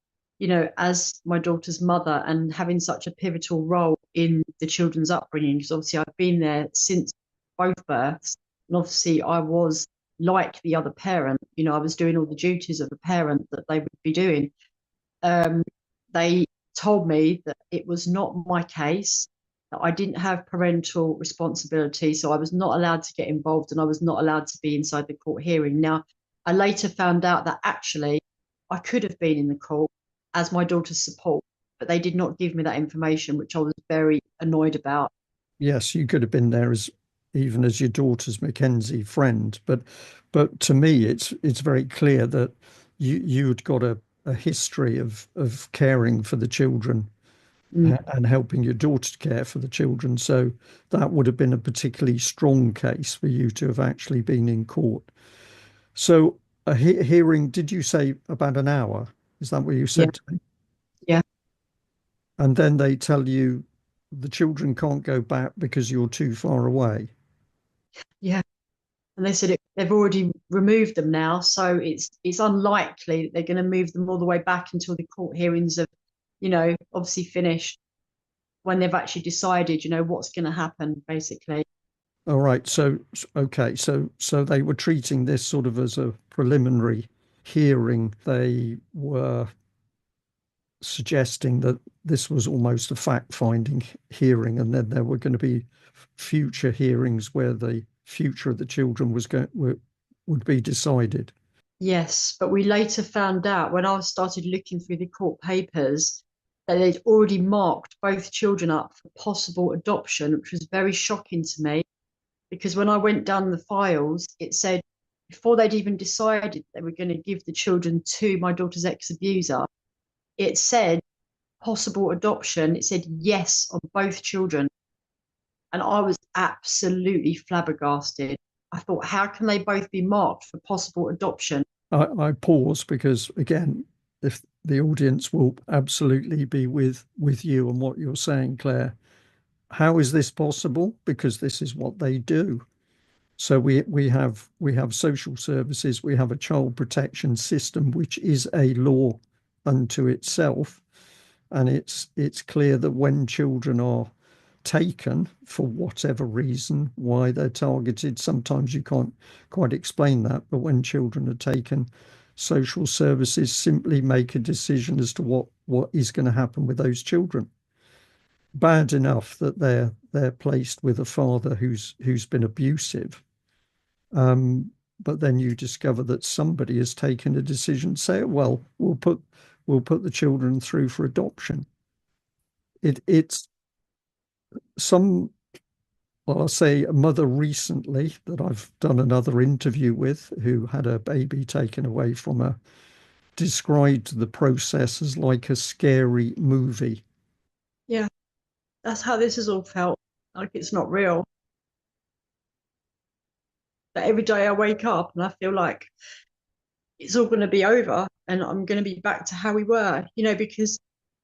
as my daughter's mother and having such a pivotal role in the children's upbringing, because obviously I've been there since both births, and obviously I was like the other parent, I was doing all the duties of the parent that they would be doing. They told me that it was not my case, that I didn't have parental responsibility, so I was not allowed to get involved and I was not allowed to be inside the court hearing. Now, I later found out that actually I could have been in the court as my daughter's support, but they did not give me that information, which I was very annoyed about. Yes, you could have been there even as your daughter's Mackenzie friend, but to me it's very clear that you'd got a history of caring for the children Mm. and helping your daughter care for the children. So that would have been a particularly strong case for you to have actually been in court. So a hearing, did you say about an hour? Is that what you Yeah. said to me? Yeah. And then they tell you the children can't go back because you're too far away. Yeah. And they said they've already removed them now, so it's unlikely that they're going to move them all the way back until the court hearings have, obviously finished, when they've actually decided, what's going to happen, basically. All right. So, okay. So they were treating this sort of as a preliminary hearing. They were suggesting that this was almost a fact-finding hearing, and then there were going to be future hearings where the future of the children would be decided. Yes, but we later found out when I started looking through the court papers that they'd already marked both children up for possible adoption, which was very shocking to me, because when I went down the files, it said before they'd even decided they were going to give the children to my daughter's ex-abuser, it said possible adoption. It said yes on both children. And I was absolutely flabbergasted. I thought, how can they both be marked for possible adoption? I pause because, again, if the audience will absolutely be with you and what you're saying, Claire, how is this possible? Because this is what they do. So we have social services, we have a child protection system, which is a law unto itself. And it's clear that when children are taken for whatever reason, why they're targeted, sometimes you can't quite explain that, but when children are taken, social services simply make a decision as to what is going to happen with those children. Bad enough that they're placed with a father who's been abusive. But then you discover that somebody has taken a decision, say, well, we'll put the children through for adoption. It's some, well, I'll say a mother recently that I've done another interview with who had a baby taken away from her, described the process as like a scary movie. Yeah, that's how this has all felt, like it's not real. But every day I wake up and I feel like it's all going to be over and I'm going to be back to how we were, because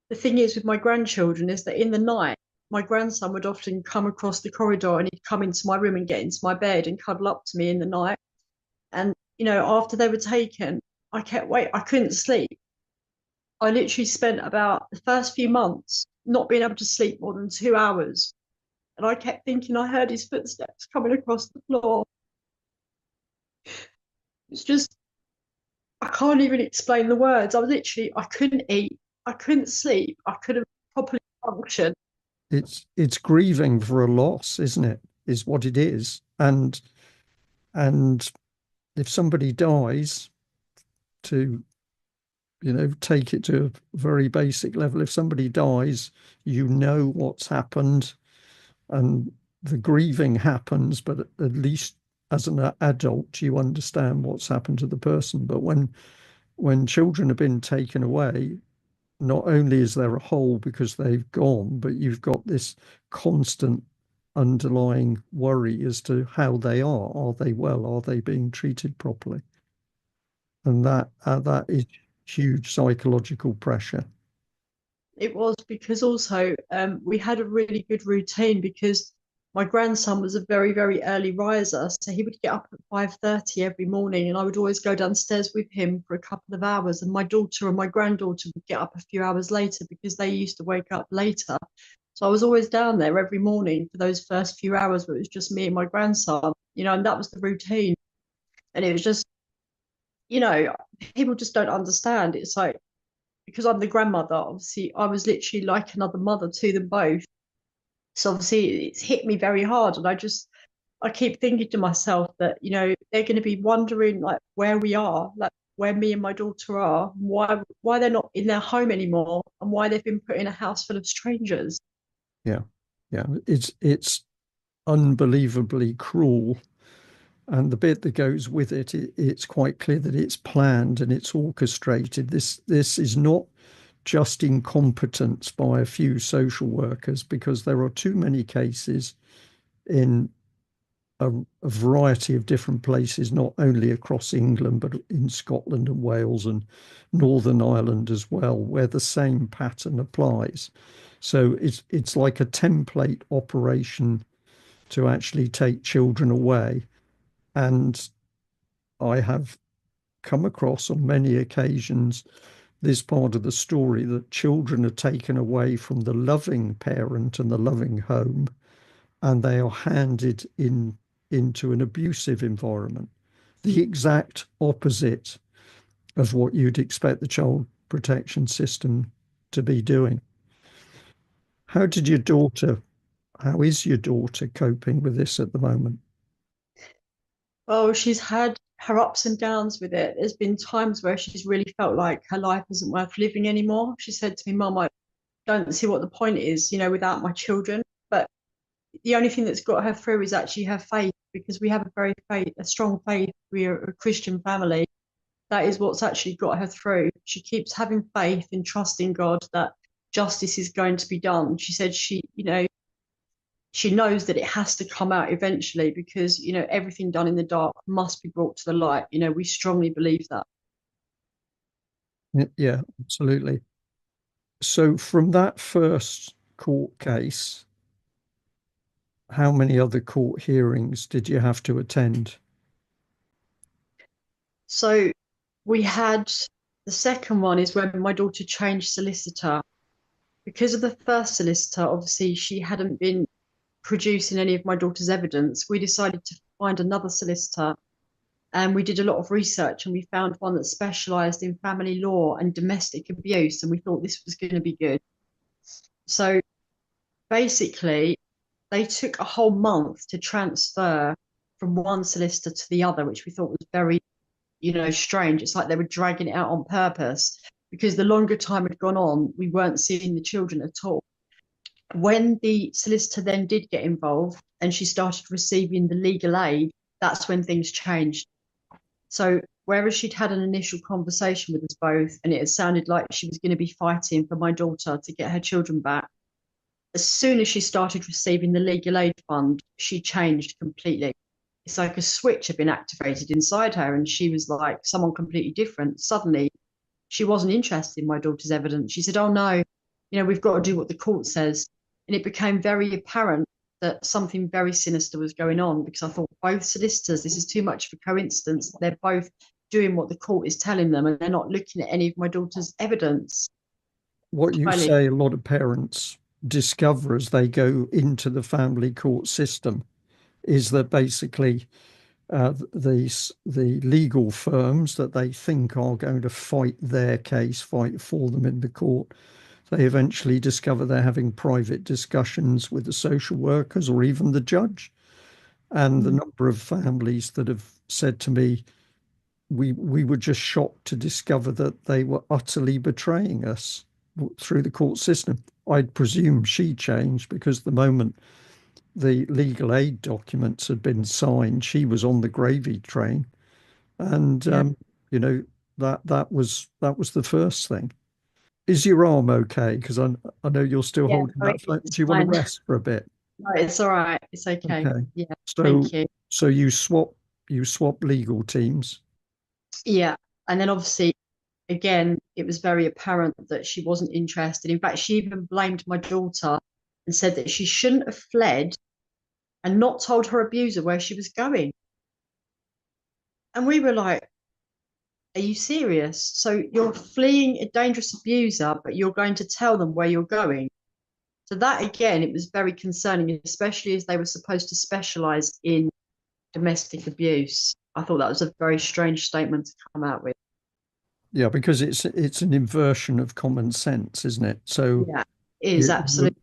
the thing is with my grandchildren is that in the night, my grandson would often come across the corridor and he'd come into my room and get into my bed and cuddle up to me in the night. And, after they were taken, I couldn't sleep. I literally spent about the first few months not being able to sleep more than 2 hours. And I kept thinking I heard his footsteps coming across the floor. It's just, I can't even explain the words. I couldn't eat, I couldn't sleep, I couldn't properly function. It's grieving for a loss, isn't it? Is what it is. And if somebody dies, to take it to a very basic level, if somebody dies, you know what's happened and the grieving happens, but at least as an adult you understand what's happened to the person. But when children have been taken away, not only is there a hole because they've gone, but you've got this constant underlying worry as to how they are. Are they well? Are they being treated properly? And that is huge psychological pressure. It was because also we had a really good routine because my grandson was a very, very early riser. So he would get up at 5:30 every morning and I would always go downstairs with him for a couple of hours. And my daughter and my granddaughter would get up a few hours later because they used to wake up later. So I was always down there every morning for those first few hours where it was just me and my grandson, and that was the routine. And it was just, people just don't understand. It's like, because I'm the grandmother, obviously, I was literally like another mother to them both. So obviously, it's hit me very hard. And I keep thinking to myself that, they're going to be wondering like where we are, like where me and my daughter are, why they're not in their home anymore and why they've been put in a house full of strangers. Yeah. It's unbelievably cruel. And the bit that goes with it, it's quite clear that it's planned and it's orchestrated. This is not just incompetence by a few social workers, because there are too many cases in a variety of different places, not only across England, but in Scotland and Wales and Northern Ireland as well, where the same pattern applies. So it's like a template operation to actually take children away. And I have come across on many occasions this part of the story, that children are taken away from the loving parent and the loving home, and they are handed into an abusive environment, the exact opposite of what you'd expect the child protection system to be doing. How is your daughter coping with this at the moment? Well, she's had her ups and downs with it. There's been times where she's really felt like her life isn't worth living anymore. She said to me, Mum, I don't see what the point is, without my children. But the only thing that's got her through is actually her faith, because we have a strong faith. We are a Christian family. That is what's actually got her through. She keeps having faith and trusting God that justice is going to be done. She said she knows that it has to come out eventually, because everything done in the dark must be brought to the light. We strongly believe that. Yeah, absolutely. So from that first court case, how many other court hearings did you have to attend? So we had the second one is when my daughter changed solicitor. Because of the first solicitor, obviously she hadn't been producing any of my daughter's evidence. We decided to find another solicitor, and we did a lot of research, and we found one that specialised in family law and domestic abuse, and we thought this was going to be good. So basically, they took a whole month to transfer from one solicitor to the other, which we thought was very, strange. It's like they were dragging it out on purpose, because the longer time had gone on, we weren't seeing the children at all. When the solicitor then did get involved and she started receiving the legal aid, that's when things changed. So whereas she'd had an initial conversation with us both, and it had sounded like she was going to be fighting for my daughter to get her children back, as soon as she started receiving the legal aid fund, she changed completely. It's like a switch had been activated inside her, and she was like someone completely different. Suddenly, she wasn't interested in my daughter's evidence. She said, oh no, we've got to do what the court says. And it became very apparent that something very sinister was going on, because I thought both solicitors, this is too much of a coincidence. They're both doing what the court is telling them, and they're not looking at any of my daughter's evidence. What you say a lot of parents discover as they go into the family court system is that basically the legal firms that they think are going to fight their case, fight for them in the court, they eventually discover they're having private discussions with the social workers or even the judge. And the number of families that have said to me, we were just shocked to discover that they were utterly betraying us through the court system. I'd presume she changed, because the moment the legal aid documents had been signed, she was on the gravy train. And that was the first thing. Is your arm okay? Because I know you're still holding that phone. Do you want to rest for a bit? No, it's all right. It's okay. Yeah. Thank you. So you swap legal teams. Yeah. And then obviously, again, it was very apparent that she wasn't interested. In fact, she even blamed my daughter and said that she shouldn't have fled and not told her abuser where she was going. And we were like, are you serious? So you're fleeing a dangerous abuser, but you're going to tell them where you're going? So that, again, it was very concerning, especially as they were supposed to specialise in domestic abuse. I thought that was a very strange statement to come out with. Yeah, because it's an inversion of common sense, isn't it? So yeah, it is absolutely.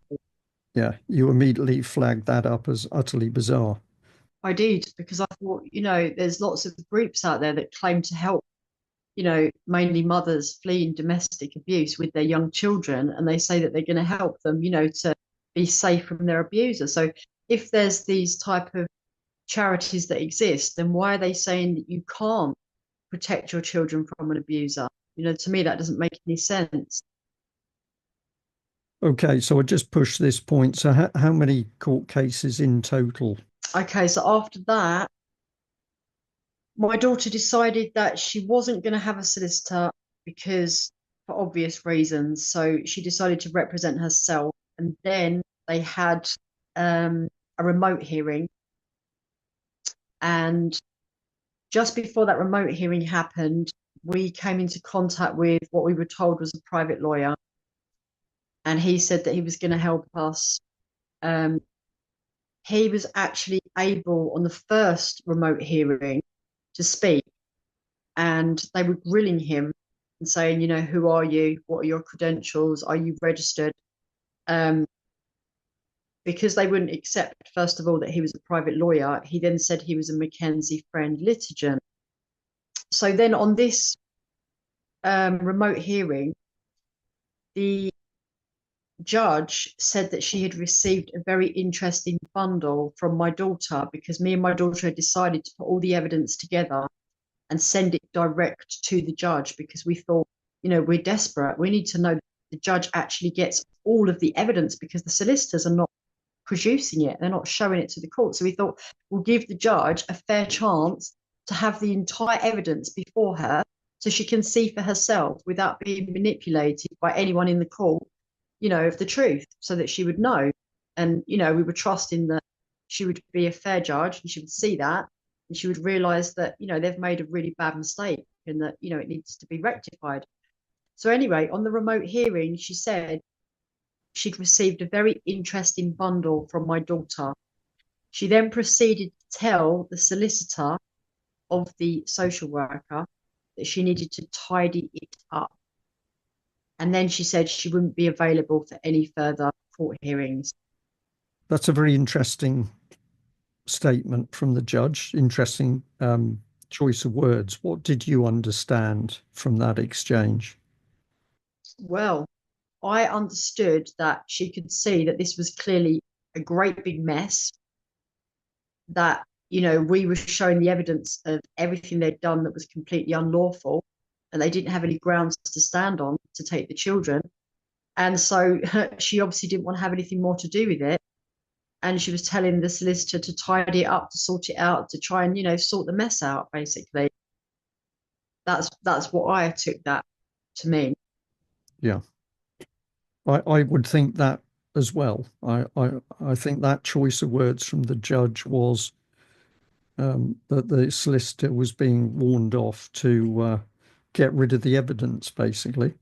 You immediately flagged that up as utterly bizarre. I did, because I thought, there's lots of groups out there that claim to help, mainly mothers fleeing domestic abuse with their young children, and they say that they're going to help them, to be safe from their abuser. So if there's these type of charities that exist, then why are they saying that you can't protect your children from an abuser? You know, to me, that doesn't make any sense. Okay, so I just push this point. So how many court cases in total? Okay, so after that, my daughter decided that she wasn't going to have a solicitor because, for obvious reasons. So she decided to represent herself. And then they had a remote hearing. And just before that remote hearing happened, we came into contact with what we were told was a private lawyer. And he said that he was going to help us. He was actually able, on the first remote hearing, to speak. And they were grilling him and saying, you know, who are you? What are your credentials? Are you registered? Because they wouldn't accept, first of all, that he was a private lawyer. He then said he was a Mackenzie friend litigant. So then on this remote hearing, the judge said that she had received a very interesting bundle from my daughter, because me and my daughter had decided to put all the evidence together and send it direct to the judge, because we thought, you know, we're desperate. We need to know the judge actually gets all of the evidence, because the solicitors are not producing it. They're not showing it to the court. So we thought, we'll give the judge a fair chance to have the entire evidence before her, so she can see for herself without being manipulated by anyone in the court, you know, of the truth, so that she would know. And, you know, we were trusting that she would be a fair judge and she would see that, and she would realize that, you know, they've made a really bad mistake and that, you know, it needs to be rectified. So anyway, on the remote hearing, she said she'd received a very interesting bundle from my daughter. She then proceeded to tell the solicitor of the social worker that she needed to tidy it up. And then she said she wouldn't be available for any further court hearings. That's a very interesting statement from the judge. Interesting choice of words. What did you understand from that exchange? Well, I understood that she could see that this was clearly a great big mess, that, you know, we were showing the evidence of everything they'd done that was completely unlawful, and they didn't have any grounds to stand on to take the children. And so she obviously didn't want to have anything more to do with it. And she was telling the solicitor to tidy it up, to sort it out, to try and, you know, sort the mess out, basically. That's what I took that to mean. Yeah. I would think that as well. I think that choice of words from the judge was that the solicitor was being warned off to get rid of the evidence, basically.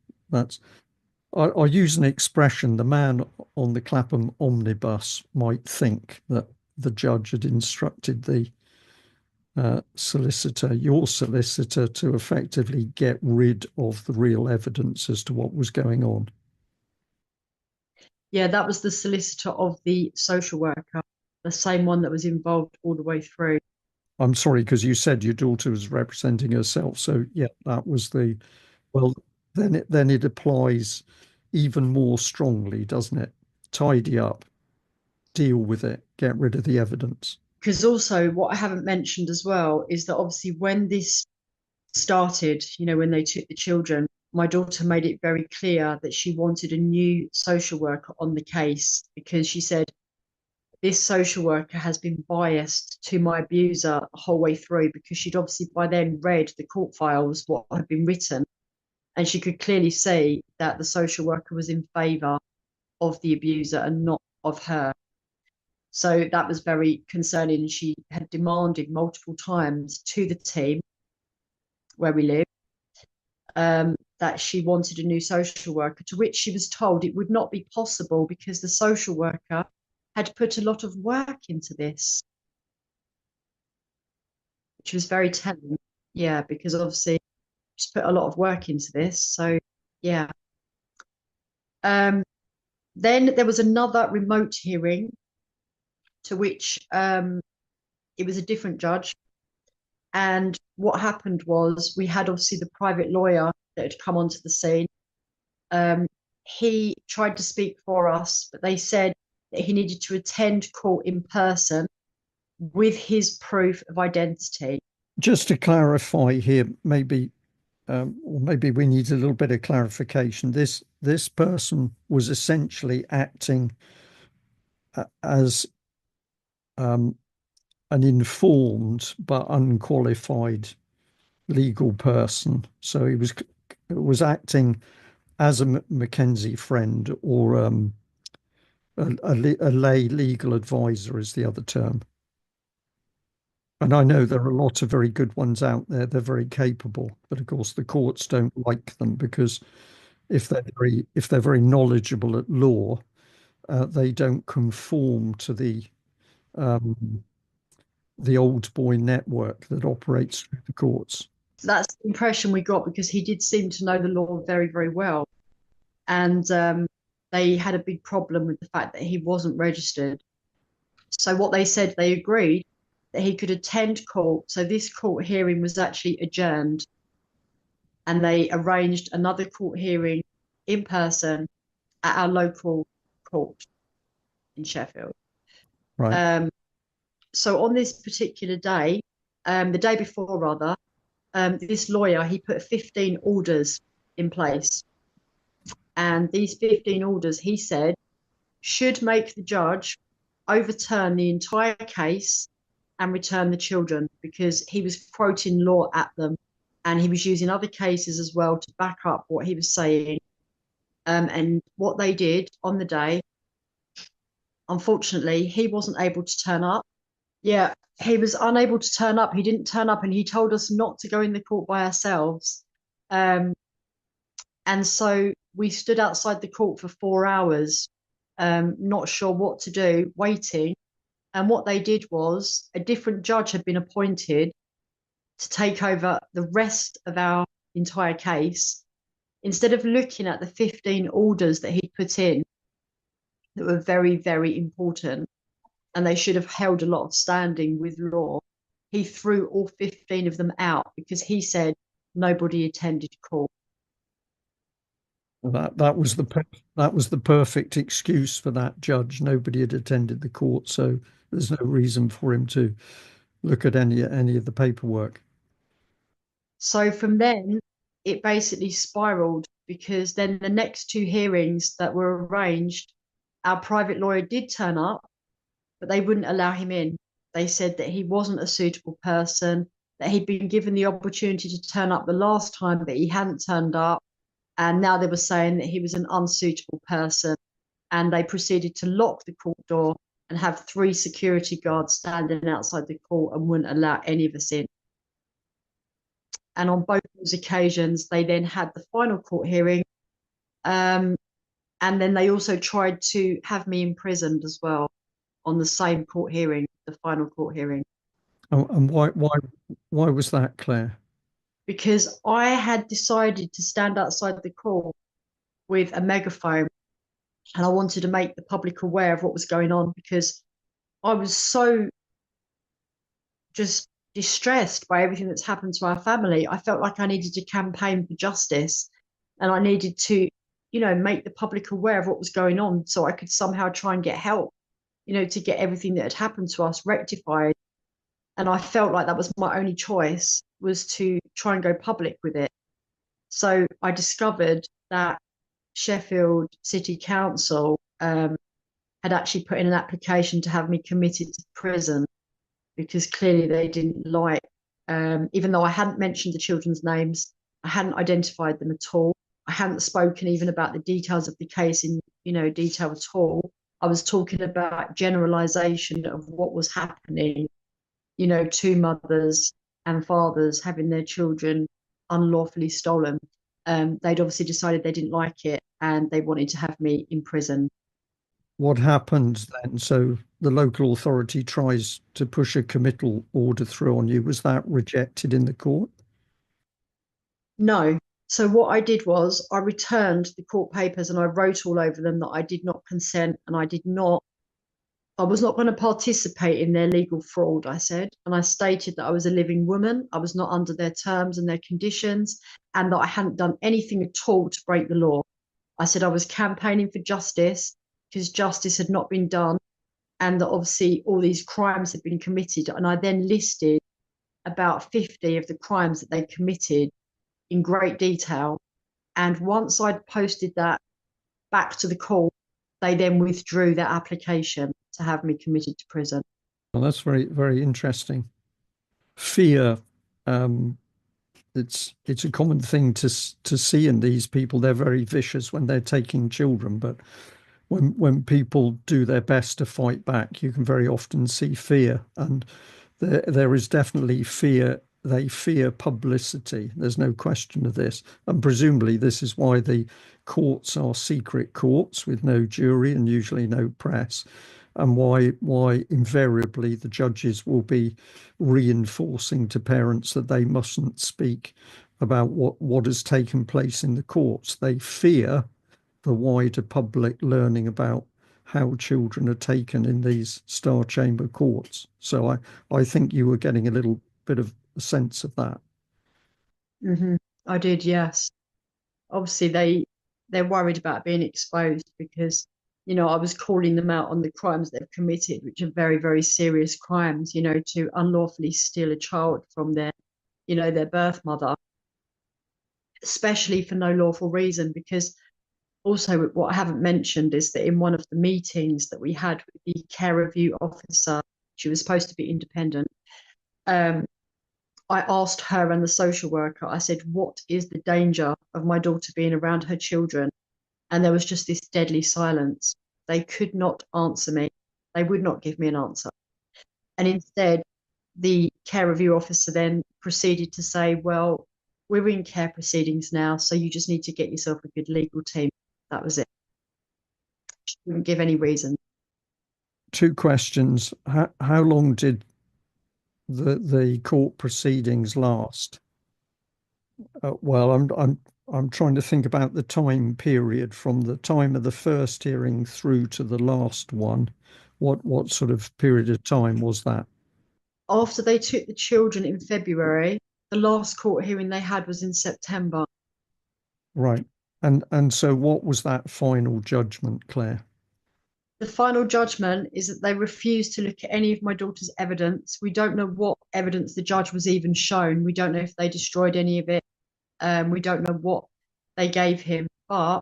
I use an expression, the man on the Clapham omnibus might think that the judge had instructed the solicitor, your solicitor, to effectively get rid of the real evidence as to what was going on. Yeah, that was the solicitor of the social worker, the same one that was involved all the way through. I'm sorry, because you said your daughter was representing herself. So yeah, that was the, well, then it applies even more strongly, doesn't it? Tidy up, deal with it, get rid of the evidence. Because also what I haven't mentioned as well is that obviously when this started, you know, when they took the children, my daughter made it very clear that she wanted a new social worker on the case, because she said, this social worker has been biased to my abuser the whole way through, because she'd obviously by then read the court files, what had been written, and she could clearly see that the social worker was in favour of the abuser and not of her. So that was very concerning. She had demanded multiple times to the team where we live that she wanted a new social worker, to which she was told it would not be possible because the social worker had put a lot of work into this, which was very telling. Yeah, because obviously she's put a lot of work into this. So yeah. Then there was another remote hearing, to which it was a different judge. And what happened was, we had obviously the private lawyer that had come onto the scene. He tried to speak for us, but they said that he needed to attend court in person, with his proof of identity. Just to clarify here, maybe or maybe we need a little bit of clarification. This person was essentially acting as an informed but unqualified legal person. So he was acting as a Mackenzie friend, or a lay legal advisor is the other term. And I know there are a lot of very good ones out there. They're very capable, but of course the courts don't like them because if they're very knowledgeable at law, they don't conform to the old boy network that operates through the courts. That's the impression we got, because he did seem to know the law very, very well. And they had a big problem with the fact that he wasn't registered. So what they said, they agreed that he could attend court. So this court hearing was actually adjourned, and they arranged another court hearing in person at our local court in Sheffield. Right. So on this particular day, the day before rather, this lawyer, he put 15 orders in place. And these 15 orders, he said, should make the judge overturn the entire case and return the children, because he was quoting law at them, and he was using other cases as well to back up what he was saying. And what they did on the day, unfortunately, he wasn't able to turn up. Yeah, he was unable to turn up. He didn't turn up, and he told us not to go in the court by ourselves. And so we stood outside the court for 4 hours, not sure what to do, waiting. And what they did was, a different judge had been appointed to take over the rest of our entire case. Instead of looking at the 15 orders that he'd put in that were very, very important, and they should have held a lot of standing with law, he threw all 15 of them out because he said nobody attended court. That was the perfect excuse for that judge. Nobody had attended the court, so there's no reason for him to look at any of the paperwork. So from then, it basically spiraled, because then the next 2 hearings that were arranged, our private lawyer did turn up, but they wouldn't allow him in. They said that he wasn't a suitable person, that he'd been given the opportunity to turn up the last time, but he hadn't turned up. And now they were saying that he was an unsuitable person. And they proceeded to lock the court door and have 3 security guards standing outside the court and wouldn't allow any of us in. And on both those occasions, they then had the final court hearing. And then they also tried to have me imprisoned as well on the same court hearing, the final court hearing. Oh, and why was that, Claire? Because I had decided to stand outside the court with a megaphone, and I wanted to make the public aware of what was going on, because I was so just distressed by everything that's happened to our family. I felt like I needed to campaign for justice, and I needed to, make the public aware of what was going on, so I could somehow try and get help, to get everything that had happened to us rectified. And I felt like that was my only choice, was to try and go public with it. So I discovered that Sheffield City Council had actually put in an application to have me committed to prison, because clearly they didn't like, even though I hadn't mentioned the children's names, I hadn't identified them at all. I hadn't spoken even about the details of the case in, detail at all. I was talking about generalization of what was happening, 2 mothers and fathers having their children unlawfully stolen. They'd obviously decided they didn't like it, and they wanted to have me in prison. What happened then? So the local authority tries to push a committal order through on you. Was that rejected in the court? No. So what I did was I returned the court papers, and I wrote all over them that I did not consent, and I was not going to participate in their legal fraud, I said. And I stated that I was a living woman, I was not under their terms and their conditions, and that I hadn't done anything at all to break the law. I said I was campaigning for justice, because justice had not been done, and that obviously all these crimes had been committed. And I then listed about 50 of the crimes that they committed in great detail. And once I'd posted that back to the court, they then withdrew their application to have me committed to prison. Well, that's very, very interesting. Fear, it's a common thing to see in these people. They're very vicious when they're taking children, but when people do their best to fight back, you can very often see fear, and there is definitely fear. They fear publicity. There's no question of this, and presumably this is why the courts are secret courts with no jury and usually no press, and why invariably the judges will be reinforcing to parents that they mustn't speak about what has taken place in the courts. They fear the wider public learning about how children are taken in these Star Chamber courts. So I think you were getting a little bit of a sense of that. I did, yes. Obviously, they're worried about being exposed because, I was calling them out on the crimes they've committed, which are very, very serious crimes, to unlawfully steal a child from their birth mother, especially for no lawful reason. Because also what I haven't mentioned is that in one of the meetings that we had with the care review officer, she was supposed to be independent. I asked her and the social worker, I said, what is the danger of my daughter being around her children? And there was just this deadly silence. They could not answer me. They would not give me an answer. And instead, the care review officer then proceeded to say, well, we're in care proceedings now, so you just need to get yourself a good legal team. That was it. She didn't give any reason. Two questions. How long did the court proceedings last? Well, I'm trying to think about the time period from the time of the first hearing through to the last one. What sort of period of time was that? After they took the children in February, the last court hearing they had was in September. Right. And so what was that final judgment, Claire? The final judgment is that they refused to look at any of my daughter's evidence. We don't know what evidence the judge was even shown. We don't know if they destroyed any of it. We don't know what they gave him. But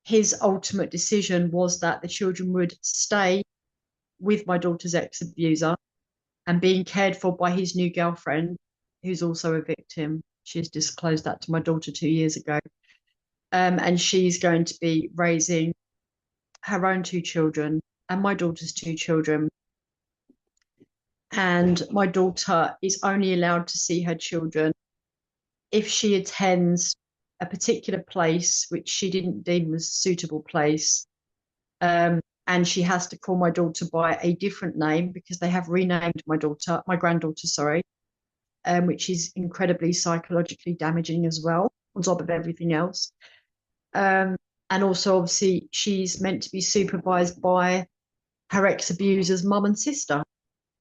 his ultimate decision was that the children would stay with my daughter's ex-abuser and being cared for by his new girlfriend, who's also a victim. She's disclosed that to my daughter 2 years ago. And she's going to be raising her own 2 children and my daughter's 2 children. And my daughter is only allowed to see her children if she attends a particular place which she didn't deem was a suitable place. And she has to call my daughter by a different name because they have renamed my granddaughter, sorry, which is incredibly psychologically damaging as well, on top of everything else. And also, obviously, she's meant to be supervised by her ex-abuser's mum and sister.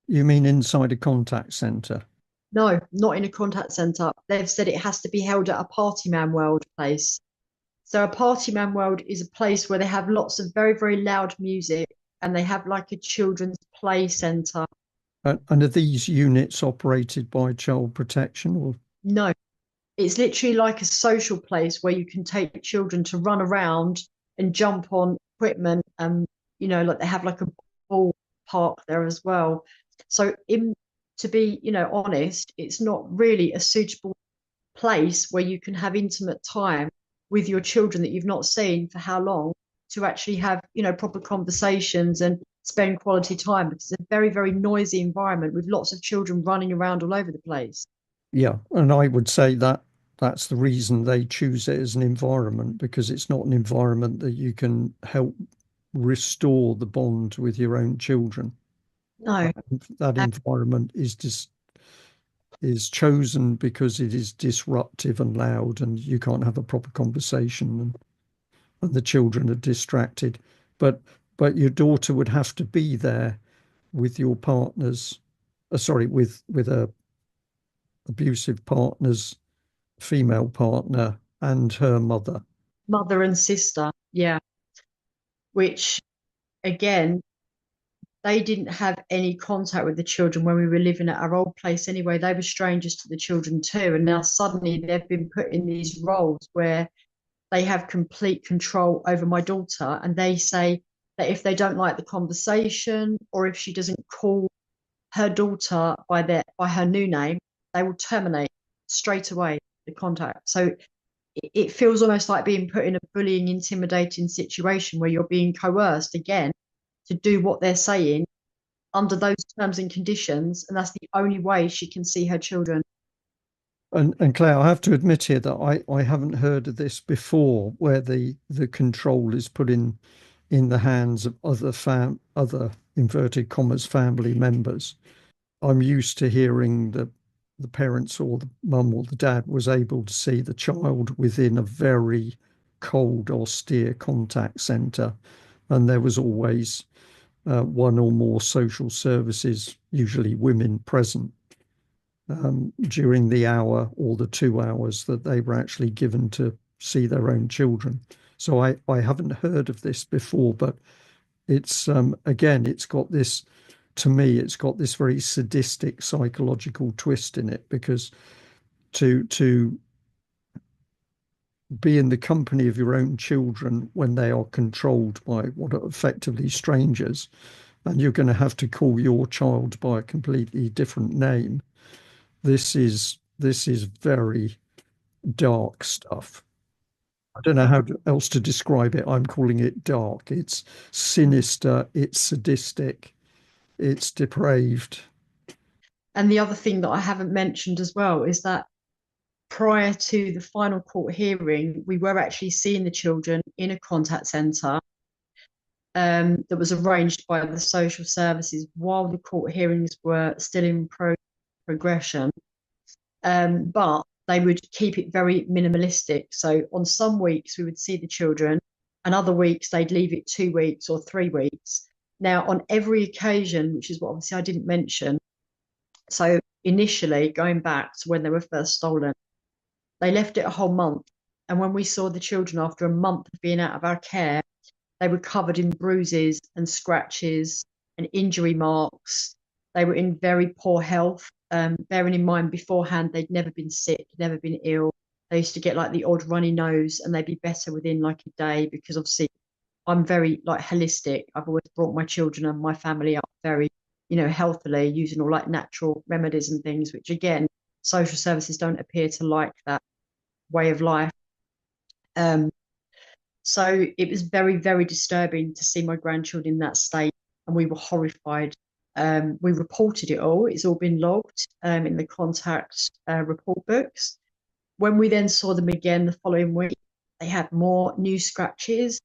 You mean inside a contact centre? No, not in a contact centre. They've said it has to be held at a Party Man World place. So a Party Man World is a place where they have lots of very, very loud music and they have like a children's play centre. And are these units operated by Child Protection or? No, it's literally like a social place where you can take children to run around and jump on equipment. Like they have like a ball park there as well. So to be, honest, it's not really a suitable place where you can have intimate time with your children that you've not seen for how long to actually have, proper conversations and spend quality time, because it's a very, very noisy environment with lots of children running around all over the place. Yeah, and I would say that that's the reason they choose it as an environment, because it's not an environment that you can help restore the bond with your own children. No. That environment is chosen because it is disruptive and loud and you can't have a proper conversation and the children are distracted. But your daughter would have to be there with your partner's, with a abusive partner's female partner and her mother. Mother and sister, yeah. Which, again, they didn't have any contact with the children when we were living at our old place anyway. They were strangers to the children too. And now suddenly they've been put in these roles where they have complete control over my daughter. And they say that if they don't like the conversation, or if she doesn't call her daughter by her new name, they will terminate straight away the contact. So it feels almost like being put in a bullying, intimidating situation where you're being coerced again to do what they're saying under those terms and conditions, and that's the only way she can see her children. And Claire, I have to admit here that I haven't heard of this before, where the control is put in the hands of other inverted commas family members. I'm used to hearing that the parents or the mum or the dad was able to see the child within a very cold, austere contact centre, and there was always one or more social services, usually women, present during the hour or the 2 hours that they were actually given to see their own children. So I haven't heard of this before, but it's again, it's got this, to me, it's got this very sadistic psychological twist in it, because to be in the company of your own children when they are controlled by what are effectively strangers, and you're going to have to call your child by a completely different name. This is very dark stuff. I don't know how else to describe it. I'm calling it dark. It's sinister, it's sadistic, it's depraved. And the other thing that I haven't mentioned as well is that prior to the final court hearing, we were actually seeing the children in a contact centre that was arranged by the social services while the court hearings were still in progression. But they would keep it very minimalistic. So on some weeks we would see the children, and other weeks they'd leave it 2 weeks or 3 weeks. Now, on every occasion, which is what obviously I didn't mention, so initially going back to when they were first stolen, they left it a whole month. And when we saw the children after a month of being out of our care, they were covered in bruises and scratches and injury marks. They were in very poor health. Bearing in mind beforehand, they'd never been sick, never been ill. They used to get like the odd runny nose, and they'd be better within like a day, because obviously I'm very like holistic. I've always brought my children and my family up very, healthily, using all like natural remedies and things, which again, social services don't appear to like that way of life. So it was very, very disturbing to see my grandchildren in that state, and we were horrified. We reported it all. It's all been logged in the contact report books. When we then saw them again the following week, they had more new scratches,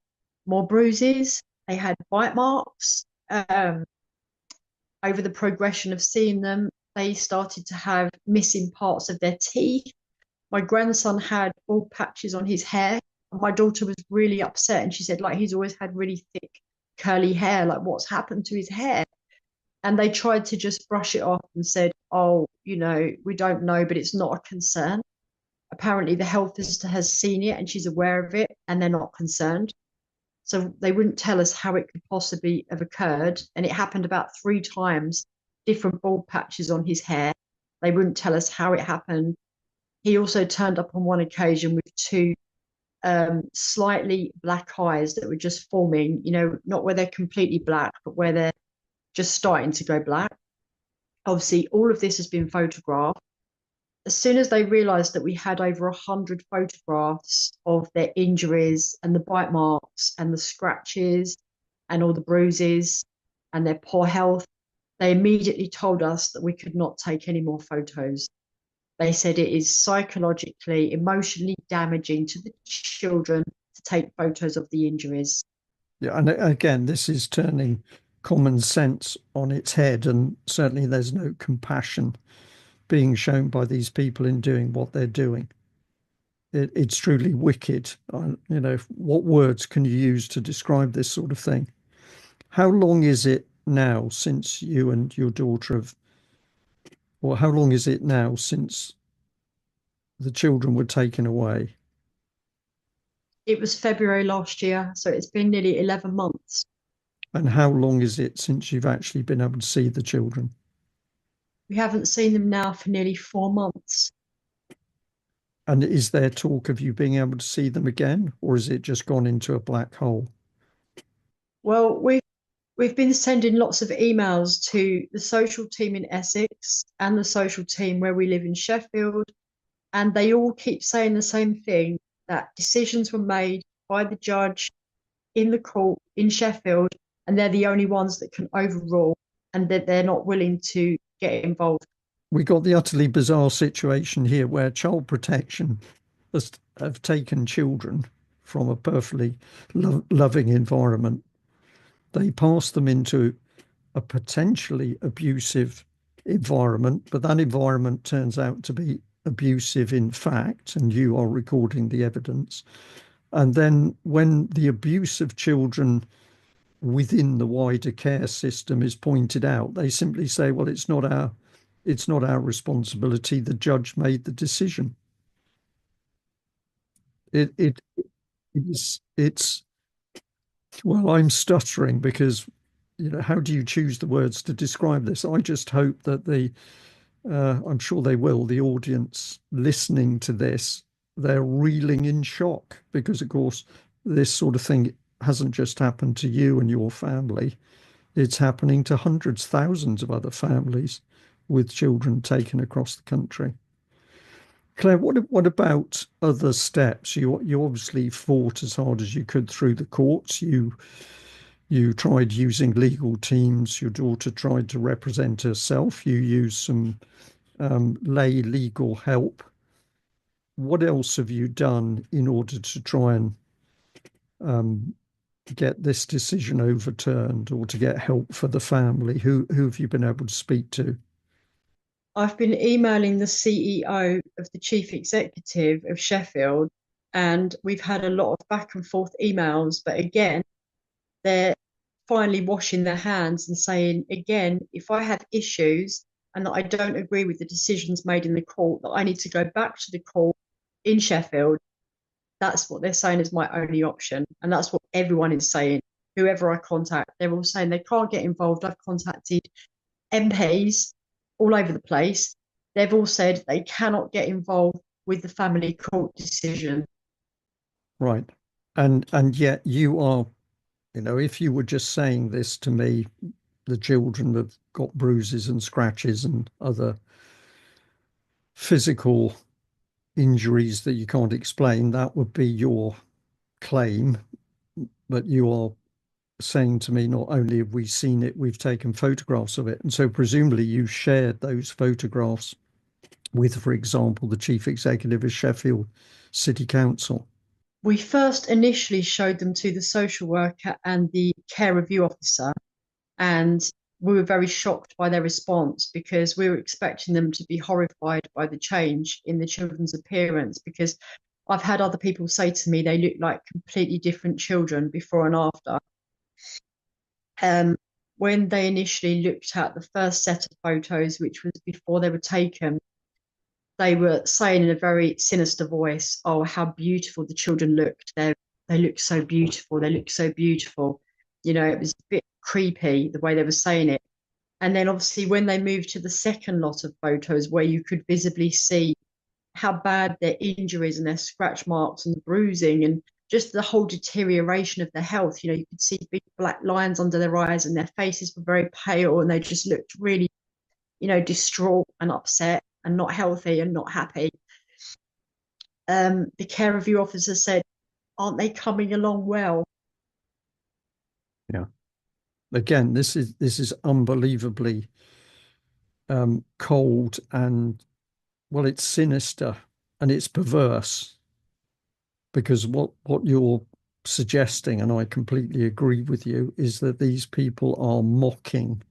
more bruises. They had bite marks. Over the progression of seeing them, they started to have missing parts of their teeth. My grandson had bald patches on his hair. My daughter was really upset, and she said, like, he's always had really thick, curly hair. Like, what's happened to his hair? And they tried to just brush it off and said, oh, we don't know, but it's not a concern. Apparently the health visitor has seen it and she's aware of it, and they're not concerned. So they wouldn't tell us how it could possibly have occurred. And it happened about 3 times, different bald patches on his hair. They wouldn't tell us how it happened. He also turned up on one occasion with 2 slightly black eyes that were just forming, not where they're completely black, but where they're just starting to go black. Obviously, all of this has been photographed. As soon as they realised that we had over 100 photographs of their injuries and the bite marks and the scratches and all the bruises and their poor health, they immediately told us that we could not take any more photos. They said it is psychologically, emotionally damaging to the children to take photos of the injuries. Yeah, and again, this is turning common sense on its head, and certainly there's no compassion being shown by these people in doing what they're doing. It's truly wicked. What words can you use to describe this sort of thing? How long is it now since you and your daughter have, or how long is it now since the children were taken away? It was February last year, so it's been nearly 11 months. And how long is it since you've actually been able to see the children? We haven't seen them now for nearly 4 months. And is there talk of you being able to see them again, or has it just gone into a black hole? Well, we've been sending lots of emails to the social team in Essex and the social team where we live in Sheffield, and they all keep saying the same thing, that decisions were made by the judge in the court in Sheffield, and they're the only ones that can overrule, and that they're not willing to get involved. We got the utterly bizarre situation here where child protection have taken children from a perfectly loving environment. They pass them into a potentially abusive environment, but that environment turns out to be abusive in fact, and you are recording the evidence. And then when the abuse of children within the wider care system is pointed out, they simply say, well, it's not our responsibility. The judge made the decision. It's well, I'm stuttering because, how do you choose the words to describe this? I just hope that I'm sure they will, the audience listening to this, they're reeling in shock because, of course, this sort of thing hasn't just happened to you and your family. It's happening to hundreds, thousands of other families with children taken across the country. Claire, what about other steps? You obviously fought as hard as you could through the courts. You tried using legal teams. Your daughter tried to represent herself. You used some lay legal help. What else have you done in order to try and get this decision overturned, or to get help for the family? Who have you been able to speak to? I've been emailing the CEO of the chief executive of Sheffield, and we've had a lot of back and forth emails. But again, they're finally washing their hands and saying, again, if I have issues and that I don't agree with the decisions made in the court, that I need to go back to the court in Sheffield. That's what they're saying is my only option. And that's what everyone is saying. Whoever I contact, they're all saying they can't get involved. I've contacted MPs all over the place. They've all said they cannot get involved with the family court decision. Right. And yet you are, if you were just saying this to me, the children have got bruises and scratches and other physical injuries that you can't explain, that would be your claim. But you are saying to me, not only have we seen it, we've taken photographs of it. And so presumably you shared those photographs with, for example, the chief executive of Sheffield City Council. We first initially showed them to the social worker and the care review officer, and we were very shocked by their response because we were expecting them to be horrified by the change in the children's appearance, because I've had other people say to me they look like completely different children before and after. When they initially looked at the first set of photos, which was before they were taken, they were saying in a very sinister voice, oh, how beautiful the children looked. They look so beautiful. They look so beautiful. It was a bit creepy the way they were saying it. And then obviously when they moved to the second lot of photos where you could visibly see how bad their injuries and their scratch marks and bruising and just the whole deterioration of their health, you could see big black lines under their eyes and their faces were very pale and they just looked really, distraught and upset and not healthy and not happy. The care review officer said, aren't they coming along well? Yeah. Again, this is unbelievably cold and, well, it's sinister and it's perverse, because what you're suggesting, and I completely agree with you, is that these people are mocking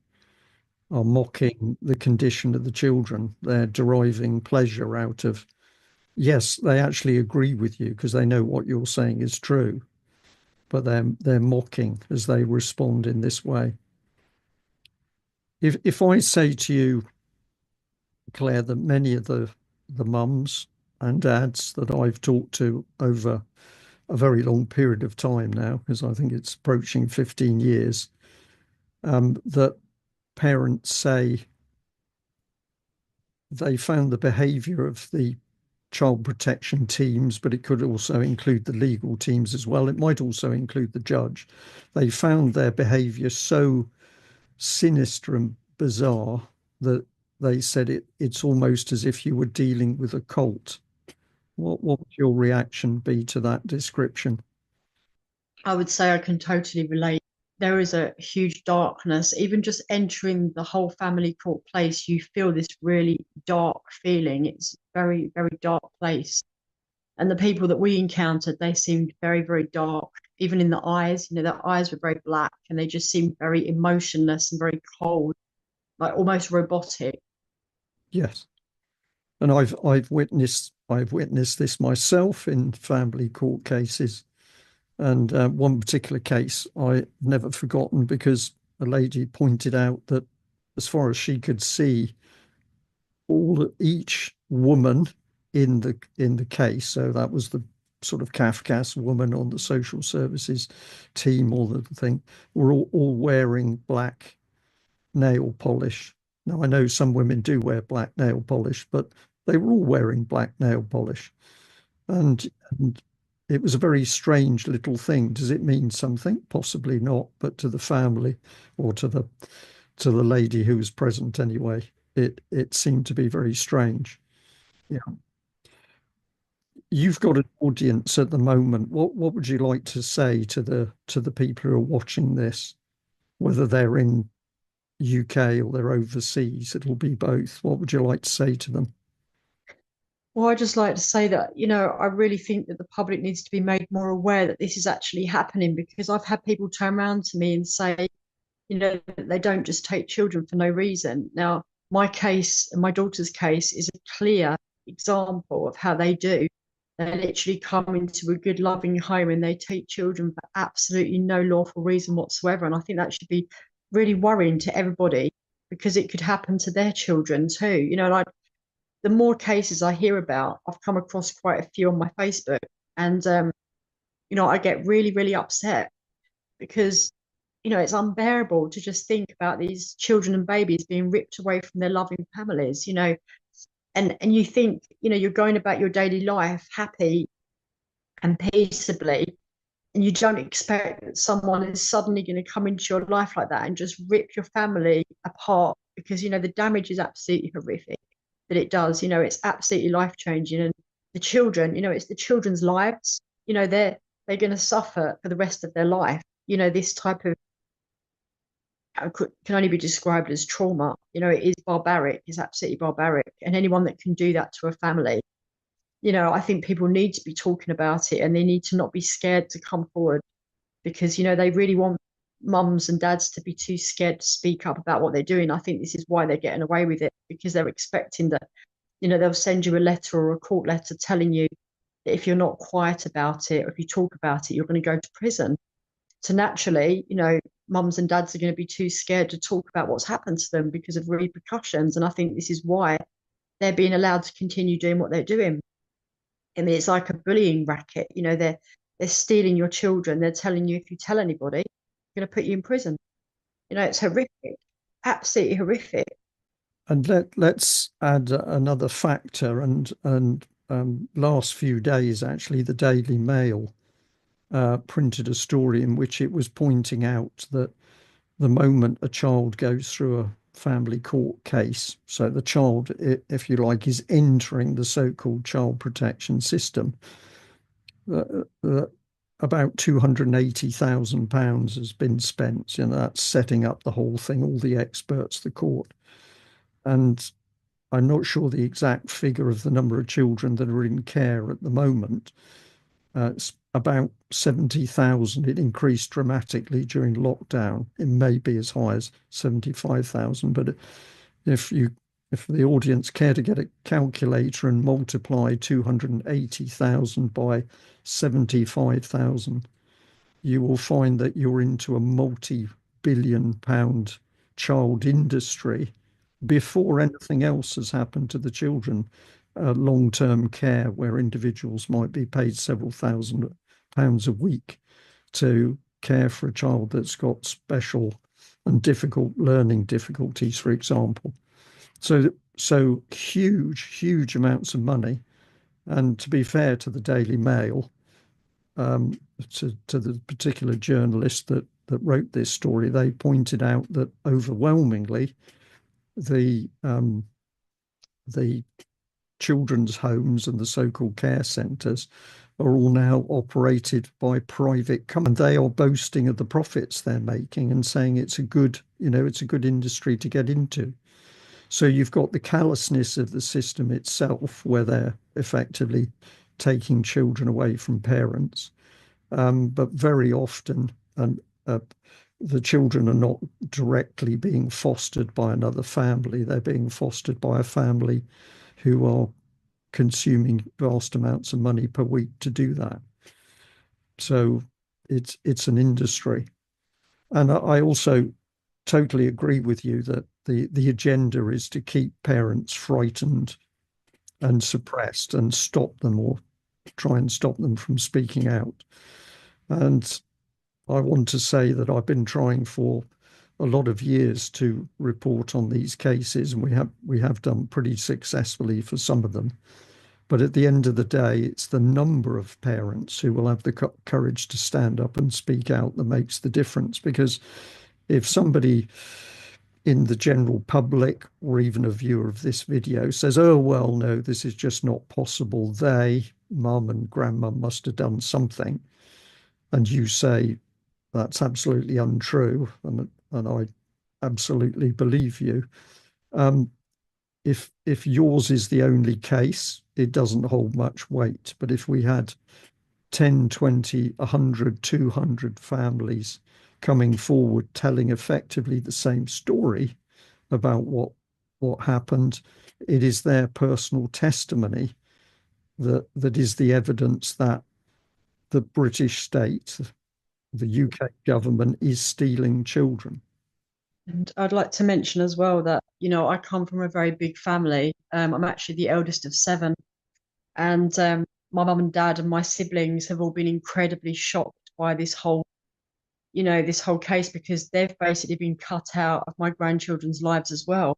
the condition of the children. They're deriving pleasure out of, yes, they actually agree with you because they know what you're saying is true, but they're mocking as they respond in this way. If I say to you, Claire, that many of the mums and dads that I've talked to over a very long period of time now, because I think it's approaching 15 years, that parents say they found the behaviour of the child protection teams, but it could also include the legal teams as well. It might also include the judge. They found their behaviour so sinister and bizarre that they said it's almost as if you were dealing with a cult. What would your reaction be to that description? I would say I can totally relate. There is a huge darkness. Even just entering the whole family court place, you feel this really dark feeling. It's a very, very dark place. And the people that we encountered, they seemed very, very dark. Even in the eyes, their eyes were very black and they just seemed very emotionless and very cold, like almost robotic. Yes. And I've witnessed this myself in family court cases. And one particular case I've never forgotten, because a lady pointed out that as far as she could see, each woman in the case, so that was the sort of Kafkas woman on the social services team or the thing, were all wearing black nail polish. Now I know some women do wear black nail polish, but they were all wearing black nail polish. And it was a very strange little thing. Does it mean something? Possibly not, but to the family, or to the lady who was present anyway, it seemed to be very strange. Yeah. You've got an audience at the moment. What would you like to say to the people who are watching this, whether they're in UK or they're overseas? It'll be both. What would you like to say to them? Well, I just like to say that, I really think that the public needs to be made more aware that this is actually happening, because I've had people turn around to me and say, that they don't just take children for no reason. Now, my case and my daughter's case is a clear example of how they do. They literally come into a good, loving home and they take children for absolutely no lawful reason whatsoever. And I think that should be really worrying to everybody, because it could happen to their children too. Like, the more cases I hear about, I've come across quite a few on my Facebook, and I get really, really upset, because it's unbearable to just think about these children and babies being ripped away from their loving families. And you think, you're going about your daily life happy and peaceably, and you don't expect that someone is suddenly going to come into your life like that and just rip your family apart, because the damage is absolutely horrific that it does. It's absolutely life changing. And the children, it's the children's lives. They're going to suffer for the rest of their life. This type of can only be described as trauma. It is barbaric. It's absolutely barbaric. And anyone that can do that to a family, I think people need to be talking about it, and they need to not be scared to come forward, because they really want mums and dads to be too scared to speak up about what they're doing. I think this is why they're getting away with it, because they're expecting that, they'll send you a letter or a court letter telling you that if you're not quiet about it, or if you talk about it, you're going to go to prison. So naturally, mums and dads are going to be too scared to talk about what's happened to them because of repercussions. And I think this is why they're being allowed to continue doing what they're doing. I mean, it's like a bullying racket. They're stealing your children. They're telling you, if you tell anybody, going to put you in prison. It's horrific, absolutely horrific. And let's add another factor. And last few days, actually, the Daily Mail printed a story in which it was pointing out that the moment a child goes through a family court case, so the child, if you like, is entering the so-called child protection system, about £280,000 has been spent. That's setting up the whole thing, all the experts, the court. And I'm not sure the exact figure of the number of children that are in care at the moment. It's about 70,000. It increased dramatically during lockdown. It may be as high as 75,000. But if the audience care to get a calculator and multiply 280,000 by 75,000, you will find that you're into a multi-billion-pound child industry before anything else has happened to the children. Long-term care, where individuals might be paid several £1,000s a week to care for a child that's got special and difficult learning difficulties, for example. So huge amounts of money. And to be fair to the Daily Mail, to the particular journalist that wrote this story, they pointed out that overwhelmingly the children's homes and the so-called care centres are all now operated by private companies. They are boasting of the profits they're making and saying it's a good industry to get into. So you've got the callousness of the system itself, where they're effectively taking children away from parents. But very often, the children are not directly being fostered by another family. They're being fostered by a family who are consuming vast amounts of money per week to do that. So it's an industry. And I also totally agree with you that the agenda is to keep parents frightened and suppressed and stop them, or try and stop them from speaking out. And I want to say that I've been trying for a lot of years to report on these cases, and we have done pretty successfully for some of them. But at the end of the day, it's the number of parents who will have the courage to stand up and speak out that makes the difference. Because if somebody in the general public, or even a viewer of this video, says, oh, well, no, this is just not possible, mum and grandma must have done something, and you say that's absolutely untrue, and I absolutely believe you, if yours is the only case, it doesn't hold much weight. But if we had 10, 20, 100, 200 families coming forward telling effectively the same story about what happened, it is their personal testimony that is the evidence that the British state, the UK government, is stealing children. And I'd like to mention as well that, I come from a very big family. I'm actually the eldest of 7. And my mum and dad and my siblings have all been incredibly shocked by this whole case, because they've basically been cut out of my grandchildren's lives as well.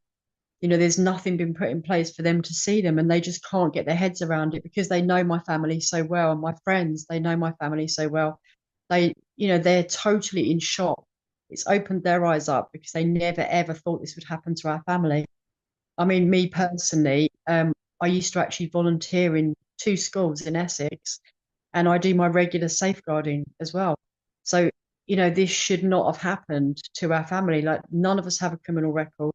There's nothing been put in place for them to see them, and they just can't get their heads around it, because they know my family so well, and my friends, they know my family so well. They're totally in shock. It's opened their eyes up, because they never ever thought this would happen to our family. I mean, me personally, I used to actually volunteer in 2 schools in Essex, and I do my regular safeguarding as well. So, this should not have happened to our family. Like, none of us have a criminal record,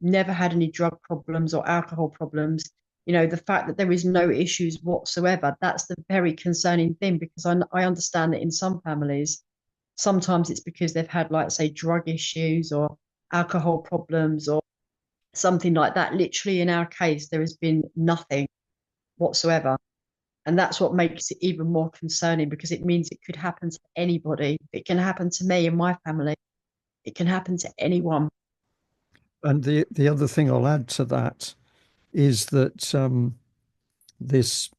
never had any drug problems or alcohol problems. The fact that there is no issues whatsoever, that's the very concerning thing, because I understand that in some families, sometimes it's because they've had, like, say, drug issues or alcohol problems or something like that. Literally, in our case, there has been nothing whatsoever. And that's what makes it even more concerning, because it means it could happen to anybody. It can happen to me and my family. It can happen to anyone. And the other thing I'll add to that is that this